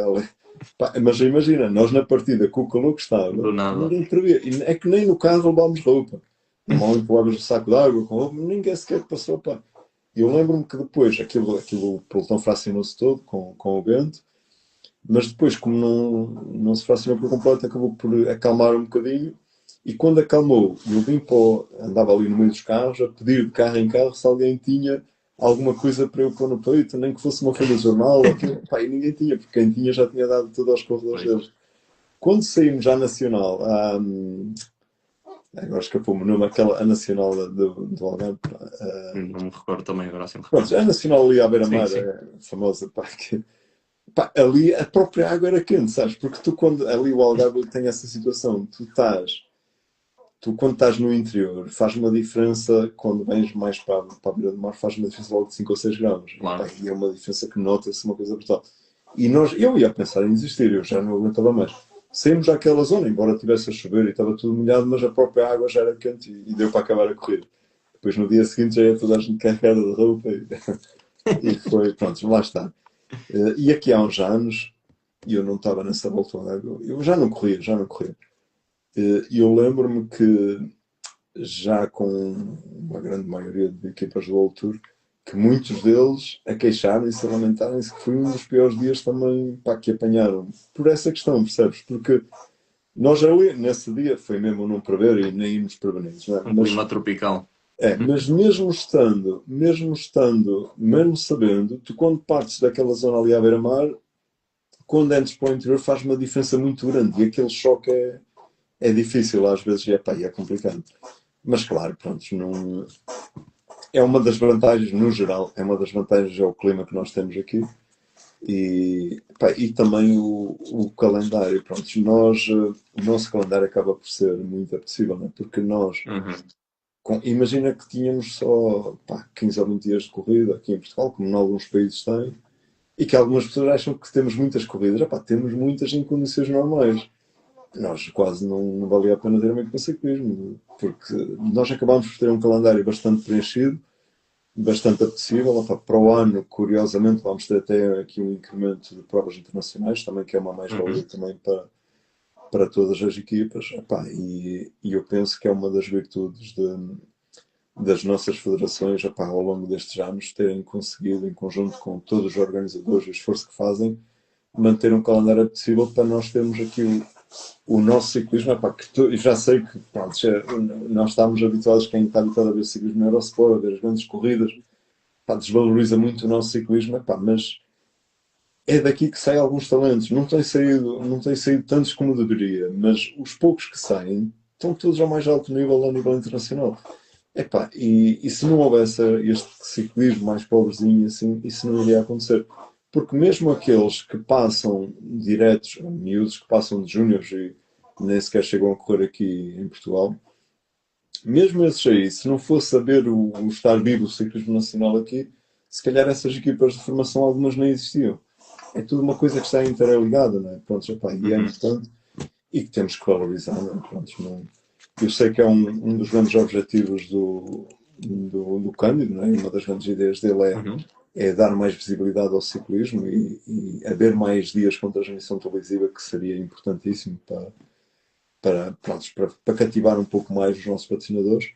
Pá, mas imagina, nós na partida, com o calor que estava, Do nada. ninguém previa. E é que nem no carro levámos roupa. Normalmente levávamos um saco de água com roupa, mas ninguém sequer passou. Pá. E eu lembro-me que depois aquilo o pelotão fracionou-se todo com o vento, mas depois, como não se fracionou por completo, acabou por acalmar um bocadinho. E quando acalmou, eu vim andava ali no meio dos carros a pedir de carro em carro se alguém tinha alguma coisa para eu pôr no peito, nem que fosse uma folha de jornal, aquilo, pá, e ninguém tinha, porque quem tinha já tinha dado tudo aos corredores Pois. deles. Quando saímos já nacional, agora escapou-me o nome, a nacional do Algarve, Não me recordo também, agora assim me pronto, recordo. a nacional ali à Sim, beira-mar, sim. é famosa, pá, pá, ali a própria água era quente, sabes? Porque tu, quando ali o Algarve tem essa situação, tu quando estás no interior, faz uma diferença, quando vens mais para a beira do mar, faz uma diferença logo de 5 ou 6 graus. E, pá, Claro. e é uma diferença que nota-se, uma coisa brutal. E eu ia pensar em desistir, eu já não aguentava mais. Saímos daquela zona, embora estivesse a chover e estava tudo molhado, mas a própria água já era quente e deu para acabar a corrida. Depois no dia seguinte já ia toda a gente carregada de roupa e foi, pronto, lá está. E aqui há uns anos, e eu não estava nessa volta ao água, eu já não corria, já não corria. E eu lembro-me que já com uma grande maioria de equipas do World Tour, que muitos deles a queixarem-se, a lamentarem-se que foi um dos piores dias também pá, que apanharam. Por essa questão, percebes? Porque nós ali, nesse dia, foi mesmo não prever e nem irmos prevenidos, não é? Um clima tropical. Mas mesmo sabendo, tu quando partes daquela zona ali à beira-mar, quando entres para o interior faz uma diferença muito grande e aquele choque é difícil às vezes e é complicado. Mas claro, pronto, não, é uma das vantagens, no geral, é uma das vantagens é o clima que nós temos aqui e também o calendário. Pronto, o nosso calendário acaba por ser muito apetecível, não é? Porque nós, Uhum. imagina que tínhamos só 15 ou 20 dias de corrida aqui em Portugal, como em alguns países têm, e que algumas pessoas acham que temos muitas corridas. Temos muitas em condições normais. Nós quase não valia a pena ter uma equipa de ciclismo, porque nós acabámos por ter um calendário bastante preenchido, bastante apetecível. Para o ano, curiosamente, vamos ter até aqui um incremento de provas internacionais, também que é uma mais-valia Uhum. também para todas as equipas. E eu penso que é uma das virtudes das nossas federações, ao longo destes anos, terem conseguido, em conjunto com todos os organizadores e o esforço que fazem, manter um calendário apetecível para nós termos aqui o nosso ciclismo. Já sei que pronto, nós estamos habituados, quem está habituado a ver ciclismo na Eurosport, a ver as grandes corridas, desvaloriza muito o nosso ciclismo, mas é daqui que saem alguns talentos. Não tem saído tantos como deveria, mas os poucos que saem estão todos ao mais alto nível, a nível internacional. E se não houvesse este ciclismo mais pobrezinho, assim, isso não iria acontecer. Porque mesmo aqueles que passam diretos, miúdos que passam de júniores e nem sequer chegam a correr aqui em Portugal, mesmo esses aí, se não fosse saber o estar vivo o ciclismo nacional aqui, se calhar essas equipas de formação algumas nem existiam. É tudo uma coisa que está interligada, não é? Pronto, e é Uhum. importante e que temos que valorizar, não é? Pronto, não, eu sei que é um dos grandes objetivos do Cândido, não é? Uma das grandes ideias dele Uhum. é dar mais visibilidade ao ciclismo e haver mais dias com transmissão televisiva, que seria importantíssimo para cativar um pouco mais os nossos patrocinadores.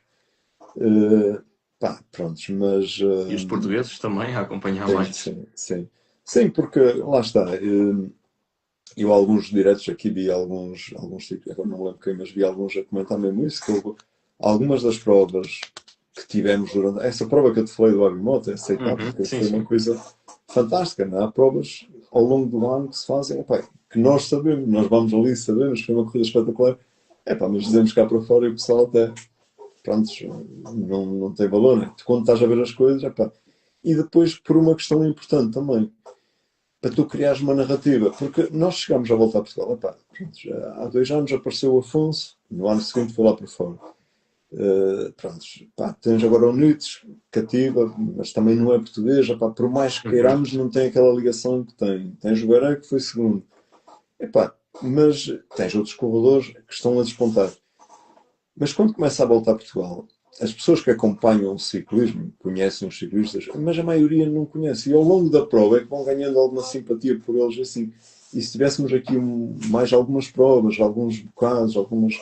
Prontos, mas E os portugueses também a acompanhar sim, mais. sim, sim. Sim, porque lá está. Eu alguns diretos aqui vi alguns tipos, agora não me lembro quem, mas vi alguns a comentar mesmo isso, que algumas das provas que tivemos durante essa prova que eu te falei do Abimoto, essa etapa, Uhum. que Sim, foi uma sim. coisa fantástica, não é? Há provas ao longo do ano que se fazem, que nós sabemos, nós vamos ali e sabemos que foi uma corrida espetacular, mas dizemos cá para fora e o pessoal até, pronto, não tem valor, né? Tu, quando estás a ver as coisas, e depois por uma questão importante também, para tu criares uma narrativa, porque nós chegamos a voltar a Portugal, pronto, há 2 anos apareceu o Afonso, no ano seguinte foi lá para fora. Pronto, pá, tens agora o Nunes, cativa, mas também não é português. Pá, por mais que Uhum. queiramos, não tem aquela ligação que tem. Tens o Guerreiro, que foi segundo. Epá, mas tens outros corredores que estão a despontar. Mas quando começa a voltar a Portugal, as pessoas que acompanham o ciclismo conhecem os ciclistas, mas a maioria não conhece. E ao longo da prova é que vão ganhando alguma simpatia por eles. Assim, e se tivéssemos aqui mais algumas provas, alguns bocados, algumas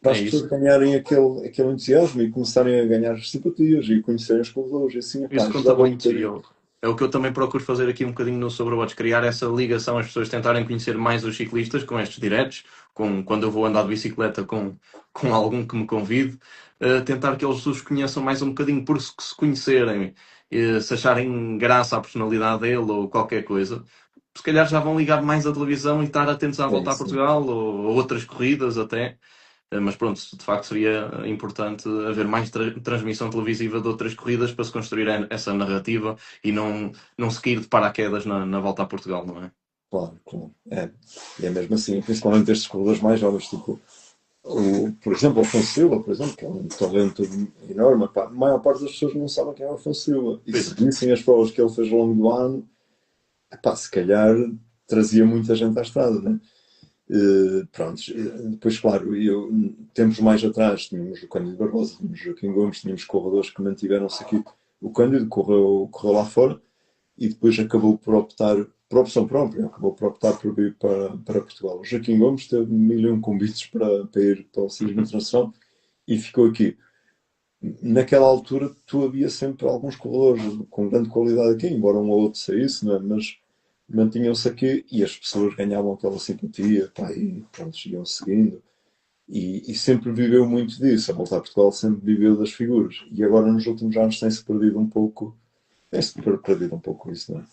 para É as pessoas isso. ganharem aquele entusiasmo e começarem a ganhar simpatias e conhecerem os corredores, e assim, pá, Isso conta ajudava um muito e bocadinho. eu, é o que eu também procuro fazer aqui um bocadinho no Sobrewatch, criar essa ligação, as pessoas tentarem conhecer mais os ciclistas com estes diretos, com, quando eu vou andar de bicicleta com algum que me convide, tentar que eles os conheçam mais um bocadinho, por se conhecerem, se acharem graça à personalidade dele ou qualquer coisa, se calhar já vão ligar mais a televisão e estar atentos à Sim, volta a sim, Portugal ou outras corridas até. Mas pronto, de facto seria importante haver mais transmissão televisiva de outras corridas para se construir essa narrativa e não se cair de paraquedas na volta a Portugal, não é? claro, claro. É. E é mesmo assim, principalmente estes corredores mais jovens, tipo, por exemplo, o Afonso Silva, por exemplo, que é um talento enorme. Pá, a maior parte das pessoas não sabem quem é o Afonso Silva. E Pois se é. vissem as provas que ele fez ao longo do ano, pá, se calhar trazia muita gente à estrada, né? Pronto, depois, claro, tempos mais atrás tínhamos o Cândido Barbosa, tínhamos o Joaquim Gomes, tínhamos corredores que mantiveram-se aqui. O Cândido correu lá fora e depois acabou por optar, por opção própria, acabou por optar por vir para Portugal. O Joaquim Gomes teve mil e um convites para ir para o ciclismo Uhum. internacional e ficou aqui. Naquela altura, tu havia sempre alguns corredores com grande qualidade aqui, embora um ou outro saísse, não é? Mas mantinham-se aqui e as pessoas ganhavam aquela simpatia, pá, e pronto, iam seguindo. E sempre viveu muito disso. A volta a Portugal sempre viveu das figuras. E agora, nos últimos anos, tem-se perdido um pouco. Tem-se perdido um pouco isso, não é?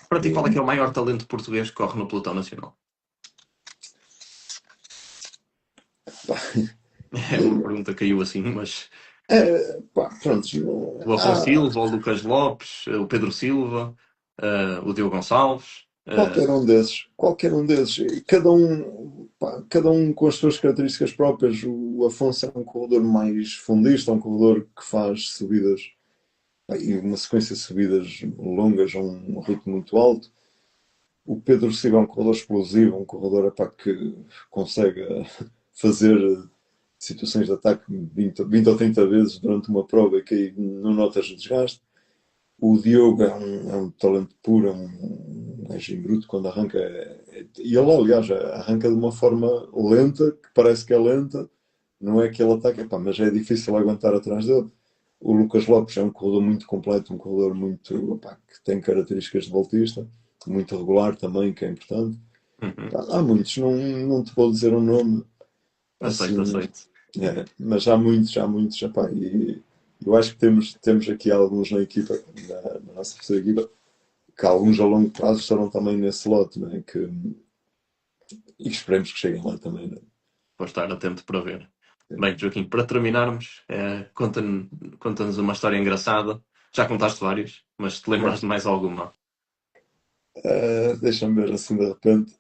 Para ti, qual é que é o maior talento português que corre no pelotão nacional? Pá, É uma pergunta que caiu assim, mas pá, pronto. o Afonso Silva, o Lucas Lopes, o Pedro Silva, o Diogo Gonçalves. Qualquer um desses, e cada um, pá, cada um com as suas características próprias. O Afonso é um corredor mais fundista, um corredor que faz subidas, pá, e uma sequência de subidas longas a um ritmo muito alto. O Pedro Silva é um corredor explosivo, um corredor, epá, que consegue fazer situações de ataque 20 ou 30 vezes durante uma prova e que aí não notas o desgaste. O Diogo é um talento puro, um gajo bruto quando arranca. E ele, aliás, arranca de uma forma lenta, que parece que é lenta, não é que ele ataca, epá, mas é difícil aguentar atrás dele. O Lucas Lopes é um corredor muito completo, um corredor muito, epá, que tem características de voltista, muito regular também, que é importante. Uhum. Há muitos, não te vou dizer um nome Aceito, assim, aceito. mas há muitos, epá, e eu acho que temos aqui alguns na equipa, na nossa terceira equipa, que alguns a longo prazo estarão também nesse lote, né? E que esperemos que cheguem lá também. Né? Vou estar atento para ver. Bem, Joaquim, para terminarmos, conta-nos uma história engraçada. Já contaste várias, mas te lembras de mais alguma? Deixa-me ver assim de repente.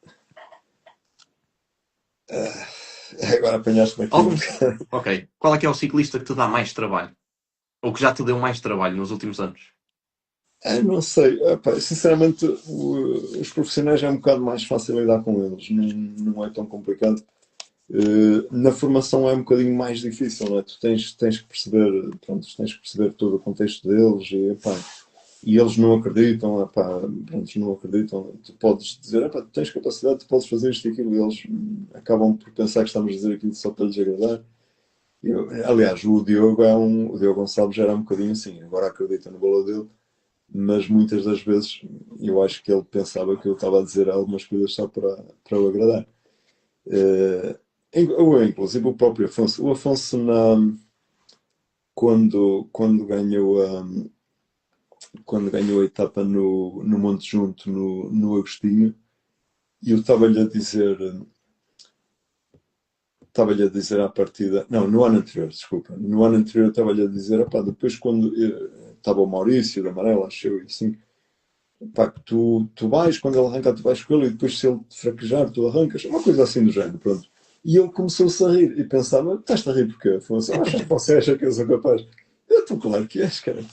Agora apanhaste-me aqui um Algum... bocado. Ok. Qual é que é o ciclista que te dá mais trabalho? Ou que já te deu mais trabalho nos últimos anos? Não sei, epá, sinceramente, os profissionais é um bocado mais fácil lidar com eles, não é tão complicado. Na formação é um bocadinho mais difícil, não é? Tu tens que perceber, pronto, tens que perceber todo o contexto deles e, epá, e eles não acreditam, epá, pronto, não acreditam. Tu podes dizer, epá, tu tens capacidade, tu podes fazer isto e aquilo, e eles acabam por pensar que estamos a dizer aquilo só para lhes agradar. Aliás, o Diogo Gonçalves já era um bocadinho assim, agora acredita no valor dele, mas muitas das vezes eu acho que ele pensava que eu estava a dizer algumas coisas só para o agradar. Eh, ou inclusive o próprio Afonso. O Afonso, quando ganhou a etapa no Monte Junto, no Agostinho, e eu estava-lhe a dizer à partida, não, no ano anterior, desculpa, no ano anterior estava-lhe a dizer, opá, depois quando estava o Maurício da Amarela, acho eu, e assim, pá, que tu vais, quando ele arrancar, tu vais com ele, e depois se ele te fraquejar, tu arrancas, uma coisa assim do género, pronto. E ele começou-se a rir e pensava, estás a rir porquê? Falou assim, acha que você acha que eu sou capaz? Eu estou claro que és, cara.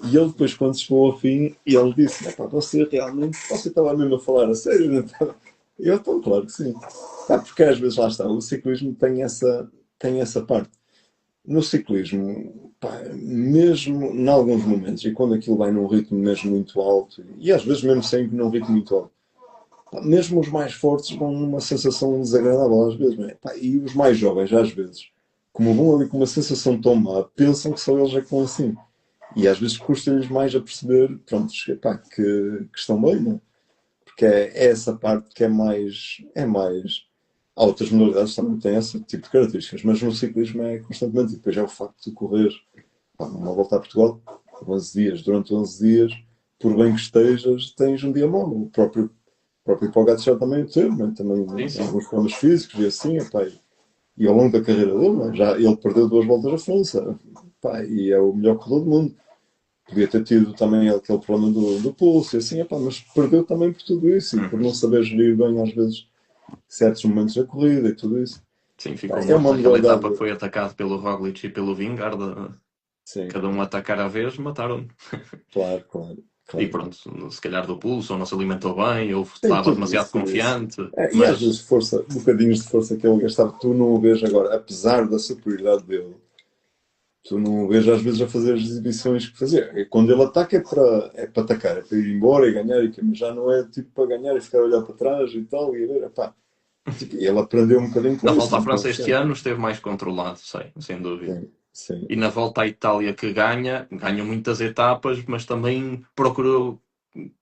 E ele depois, quando chegou ao fim, ele disse, pá, você realmente, você estava mesmo a falar a sério, não estava? Eu estou claro que sim. Pá, porque às vezes, lá está, o ciclismo tem essa parte. No ciclismo, pá, mesmo em alguns momentos, e quando aquilo vai num ritmo mesmo muito alto, e às vezes mesmo sempre num ritmo muito alto, pá, mesmo os mais fortes vão numa sensação desagradável às vezes, não é? Pá, e os mais jovens, às vezes, como vão ali com uma sensação tão má, pensam que só eles é que estão assim. E às vezes custa-lhes mais a perceber, pronto, pá, que estão bem, não é? Porque é essa parte que é mais. Há outras modalidades que também têm esse tipo de características, mas no ciclismo é constantemente. E depois é o facto de correr, pá, numa volta a Portugal, 11 dias, durante 11 dias, por bem que estejas, tens um dia mau. O próprio Pogacar também o teve, né? Também Sim, sim. alguns problemas físicos e assim, epá, e ao longo da carreira dele, né? Já ele perdeu 2 voltas à França, epá, e é o melhor corredor do mundo. Podia ter tido também aquele problema do pulso e assim, epá, mas perdeu também por tudo isso e por não Uhum. saber gerir bem, às vezes, certos momentos da corrida e tudo isso. Sim, Pá, ficou é morto uma naquela etapa que modalidade. foi atacado pelo Roglic e pelo Vingegaard. Sim, Cada um a atacar à vez, mataram. claro, claro, E claro. pronto, se calhar do pulso, ou não se alimentou bem, ou Tem estava tudo demasiado isso, tudo isso. confiante. E às Mas, vezes força, bocadinhos de força que ele gastava, tu não o vês agora, apesar da superioridade dele, tu não o vês às vezes a fazer as exibições que fazia. E quando ele ataca é para atacar, é para ir embora e ganhar, mas já não é tipo para ganhar e ficar a olhar para trás e tal, e a ver, epá, tipo, ele aprendeu um bocadinho na com isso, volta à não França este consegue. ano esteve mais controlado, sei, sem dúvida. Sim, sim. E na volta à Itália que ganha muitas etapas, mas também procurou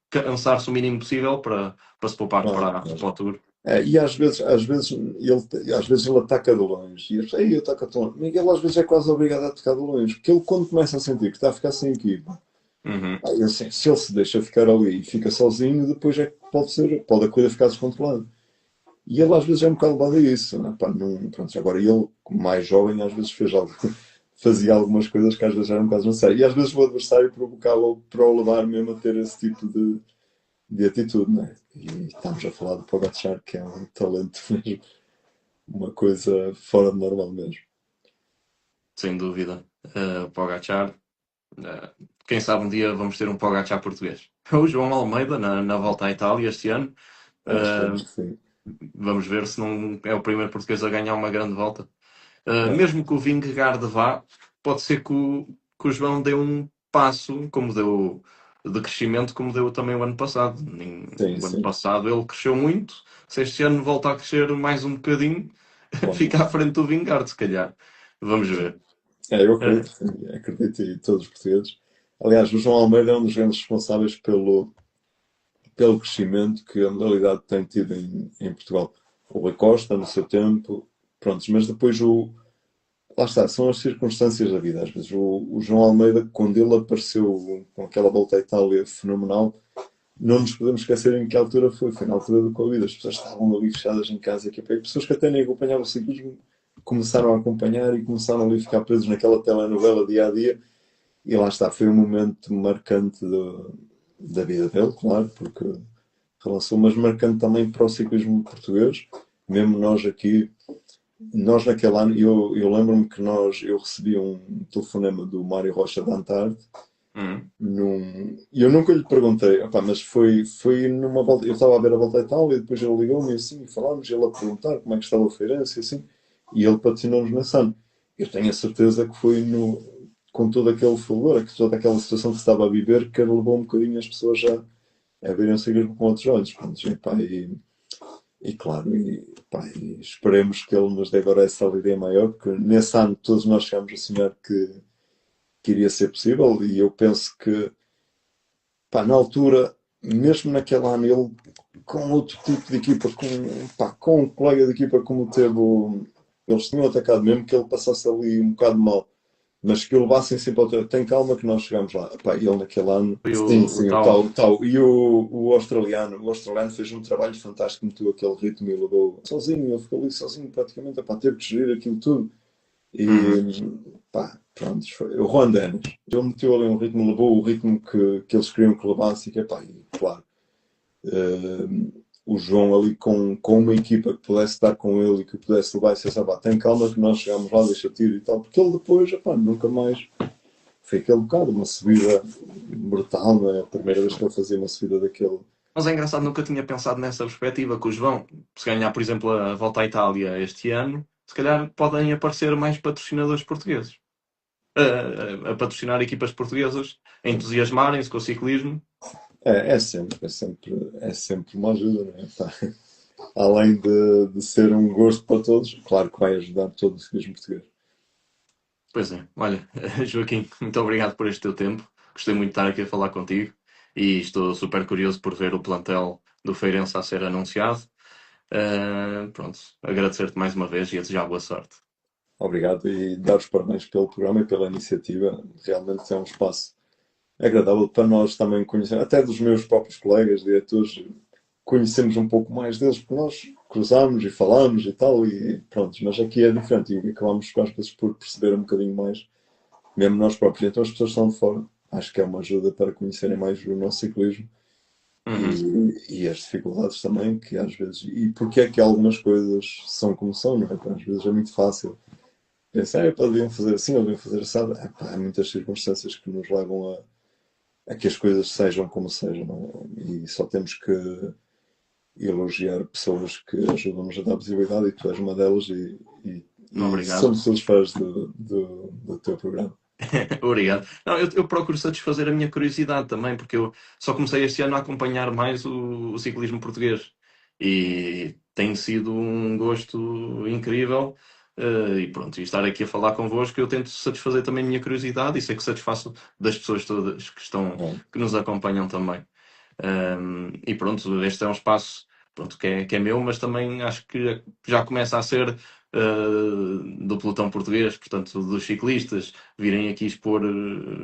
cansar-se o mínimo possível para se poupar Claro, para claro. o Tour. E às vezes ele ataca de longe. E eu sei, ataca de longe. Miguel às vezes é quase obrigado a atacar de longe. Porque ele, quando começa a sentir que está a ficar sem equipa, Uhum. assim, se ele se deixa ficar ali e fica sozinho, depois é que pode a coisa ficar descontrolada. E ele às vezes é um bocado levado a isso. Né? Pá, não, pronto, agora ele, como mais jovem, às vezes fez algo, fazia algumas coisas que às vezes eram um bocado desnecessárias. E às vezes o adversário provocava-o para o levar mesmo a ter esse tipo de atitude, né? E estamos a falar do Pogacar, que é um talento mesmo, uma coisa fora de normal mesmo. Sem dúvida. Pogacar. Quem sabe um dia vamos ter um Pogacar português. O João Almeida na volta à Itália este ano. Esperemos Uh, que sim. Vamos ver se não é o primeiro português a ganhar uma grande volta. É, Mesmo que o Vingegaard vá, pode ser que o João dê um passo, como deu de crescimento, como deu também o ano passado. sim, O ano sim, passado ele cresceu muito. Se este ano volta a crescer mais um bocadinho, claro. fica à frente do Vingegaard, se calhar. Vamos ver. Eu Uh, acredito, sim, acredito e todos os portugueses. Aliás, o João Almeida é um dos grandes responsáveis pelo crescimento que a modalidade tem tido em Portugal. O Rui Costa, no seu tempo, prontos, mas depois lá está, são as circunstâncias da vida. Às vezes o João Almeida, quando ele apareceu com aquela volta à Itália fenomenal, não nos podemos esquecer em que altura foi. Foi na altura do Covid. As pessoas estavam ali fechadas em casa. E pessoas que até nem acompanhavam o ciclismo começaram a acompanhar e começaram ali a ficar presos naquela telenovela dia a dia. E lá está, foi um momento marcante da vida dele, claro, porque relançou, mas marcante também para o ciclismo português. Mesmo nós naquele ano, eu lembro-me que eu recebi um telefonema do Mário Rocha da Antártida. E eu nunca lhe perguntei, opá, mas foi numa volta. Eu estava a ver a volta e tal, e depois ele ligou-me assim, e falámos, ele a perguntar como é que estava a feirança e assim, e ele patrocinou-nos nesse ano. Eu tenho a certeza que foi com todo aquele fulgor, toda aquela situação que se estava a viver, que levou um bocadinho as pessoas a verem o ciclismo com outros olhos. Pronto, e claro, pá, e esperemos que ele nos dê agora essa alegria maior, porque nesse ano todos nós chegámos a sonhar que iria ser possível, e eu penso que pá, na altura, mesmo naquele ano, ele com outro tipo de equipa, com um colega de equipa como teve eles tinham atacado mesmo que ele passasse ali um bocado mal, mas que o levassem sempre ao tempo. Tem calma que nós chegamos lá. Pá, ele naquele ano, Foi sim, o sim, o tal. tal, o tal. E o australiano fez um trabalho fantástico, meteu aquele ritmo e levou sozinho, ele ficou ali sozinho praticamente, pá, teve que gerir aquilo tudo. Uhum. E pá, pronto, foi. O Juan Dennis, ele meteu ali um ritmo, levou o ritmo que eles queriam que levasse, e que, pá, e, claro, o João ali com uma equipa que pudesse estar com ele e que pudesse levar e dizer, pá, tem calma que nós chegamos lá, deixa tiro e tal, porque ele depois, pá, nunca mais foi aquele bocado, uma subida brutal, não é? A primeira vez que ele fazia uma subida daquele. Mas é engraçado, nunca tinha pensado nessa perspectiva que o João, se ganhar, por exemplo, a Volta à Itália este ano, se calhar podem aparecer mais patrocinadores portugueses. A patrocinar equipas portuguesas, a entusiasmarem-se com o ciclismo. É sempre uma ajuda, não é? Pá, além de ser um gosto para todos, claro que vai ajudar todo o ciclismo português. Pois é, olha, Joaquim, muito obrigado por este teu tempo. Gostei muito de estar aqui a falar contigo e estou super curioso por ver o plantel do Feirense a ser anunciado. Pronto, agradecer-te mais uma vez e a desejar boa sorte. Obrigado e dar os parabéns pelo programa e pela iniciativa. Realmente é um espaço agradável para nós também conhecer, até dos meus próprios colegas, diretores, conhecemos um pouco mais deles, porque nós cruzamos e falamos e tal, e pronto, mas aqui é diferente e acabamos às vezes por perceber um bocadinho mais, mesmo nós próprios. Então as pessoas estão de fora, acho que é uma ajuda para conhecerem mais o nosso ciclismo Uhum. e as dificuldades também, que às vezes, e porque é que algumas coisas são como são, não é? Às vezes é muito fácil pensar, deviam fazer assim, ou deviam fazer assado. Há muitas circunstâncias que nos levam a que as coisas sejam como sejam, não é? E só temos que elogiar pessoas que ajudam-nos a dar visibilidade e tu és uma delas e Obrigado. somos todos fãs do teu programa. Obrigado. Não, eu procuro satisfazer a minha curiosidade também, porque eu só comecei este ano a acompanhar mais o ciclismo português e tem sido um gosto incrível. E pronto, e estar aqui a falar convosco, eu tento satisfazer também a minha curiosidade e sei que satisfaço das pessoas todas Não, que nos acompanham também. E pronto, este é um espaço pronto, que é meu, mas também acho que já começa a ser do pelotão português, portanto, dos ciclistas, virem aqui expor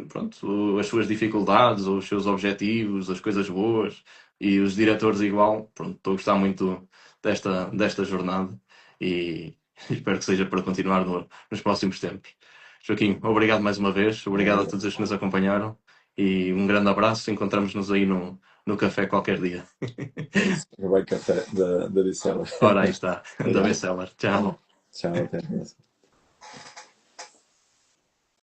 pronto, as suas dificuldades, ou os seus objetivos, as coisas boas, e os diretores igual. Pronto, estou a gostar muito desta jornada e espero que seja para continuar nos próximos tempos. Joaquim, obrigado mais uma vez, obrigado a nada. todos os que nos acompanharam e um grande abraço. Encontramos-nos aí no café qualquer dia. É isso. Vai café da Dicela. Ora, aí está, da Obrigado. Bestseller. Tchau. Tchau, até a próxima.